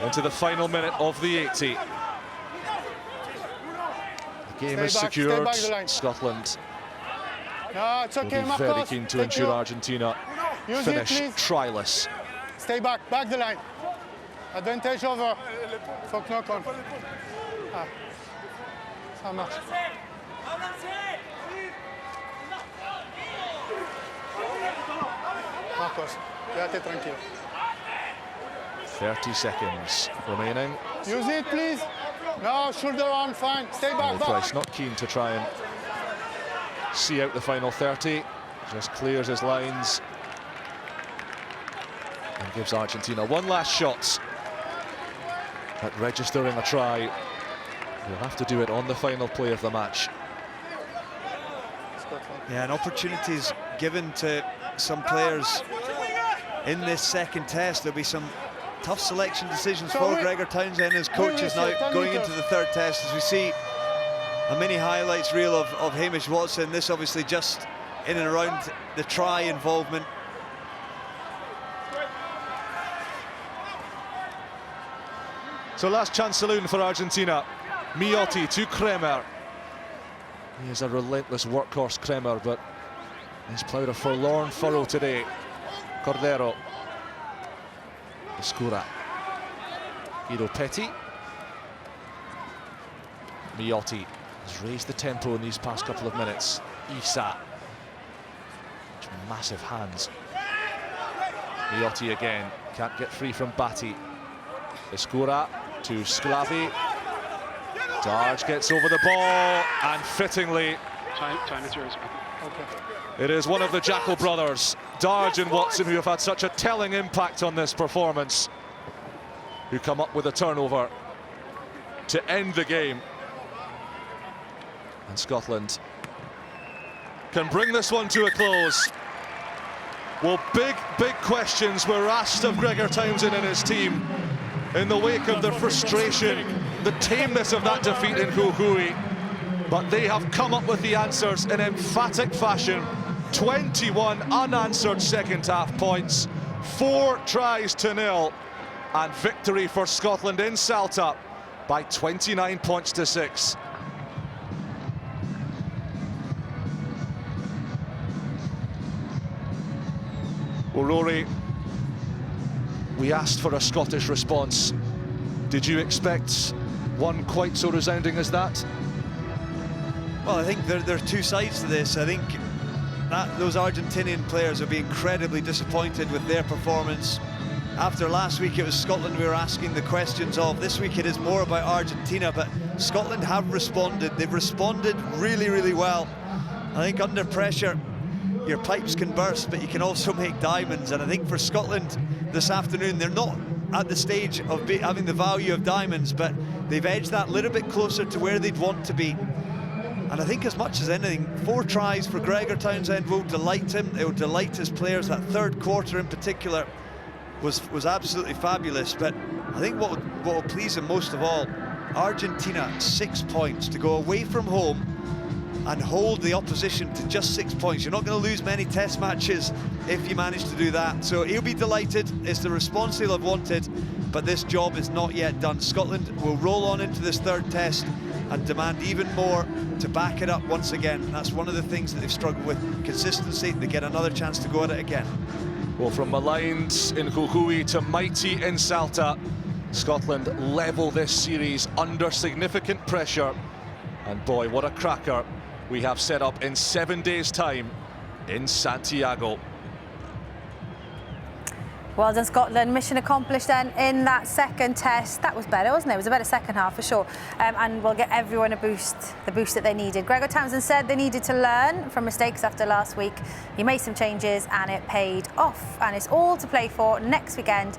into the final minute of the 80. The game is secured. Scotland No, it's will okay, be very Marcos. keen to Thank ensure you. Argentina Use it, finish please. tryless. Stay back the line. Advantage over. Faut knock on. Ah. Ça marche. Marcos, quédate tranquilo. 30 seconds remaining. Use it, please. No, shoulder on, fine. Stay Ali back. Price not keen to try and see out the final 30. Just clears his lines and gives Argentina one last shot at registering a try. He'll have to do it on the final play of the match. Yeah, and opportunities given to some players in this second test. There'll be some tough selection decisions for Gregor Townsend as coaches now going into the third test, as we see a mini highlights reel of Hamish Watson. This obviously just in and around the try involvement. So last chance saloon for Argentina. Miotti to Kremer. He is a relentless workhorse, Kremer, but he's ploughed a forlorn furrow today. Cordero. Escura. Guido Petty. Miotti has raised the tempo in these past couple of minutes. Isa. Massive hands. Miotti again. Can't get free from Batty. Escura to Sclavi. Darge gets over the ball, and fittingly, Time is yours, Matthew. Okay. it is one of the Jackal brothers, Darge and Watson, who have had such a telling impact on this performance, who come up with a turnover to end the game. And Scotland can bring this one to a close. Well, big questions were asked of Gregor Townsend and his team in the wake of the frustration, the tameness of that defeat in Jujuy. But they have come up with the answers in emphatic fashion. 21 unanswered second half points, 4 tries to 0, and victory for Scotland in Salta by 29 points to 6. Well, Rory, we asked for a Scottish response. Did you expect one quite so resounding as that? Well, I think there are two sides to this. I think that those Argentinian players will be incredibly disappointed with their performance. After last week, it was Scotland we were asking the questions of. This week, it is more about Argentina, but Scotland have responded. They've responded really, really well. I think under pressure, your pipes can burst, but you can also make diamonds. And I think for Scotland this afternoon, they're not at the stage of having the value of diamonds, but they've edged that little bit closer to where they'd want to be. And I think as much as anything, 4 tries for Gregor Townsend will delight him. It will delight his players. That third quarter in particular was absolutely fabulous. But I think what will please him most of all, Argentina 6 points to go away from home and hold the opposition to just 6 points. You're not going to lose many test matches if you manage to do that. So he'll be delighted. It's the response he'll have wanted, but this job is not yet done. Scotland will roll on into this third test and demand even more to back it up once again. That's one of the things that they've struggled with, consistency. They get another chance to go at it again. Well, from maligned in Jujuy to mighty in Salta, Scotland level this series under significant pressure. And boy, what a cracker we have set up in 7 days' time in Santiago. Well done, Scotland. Mission accomplished then in that second test. That was better, wasn't it? It was a better second half for sure. And we'll get everyone a boost, the boost that they needed. Gregor Townsend said they needed to learn from mistakes after last week. He made some changes and it paid off. And it's all to play for next weekend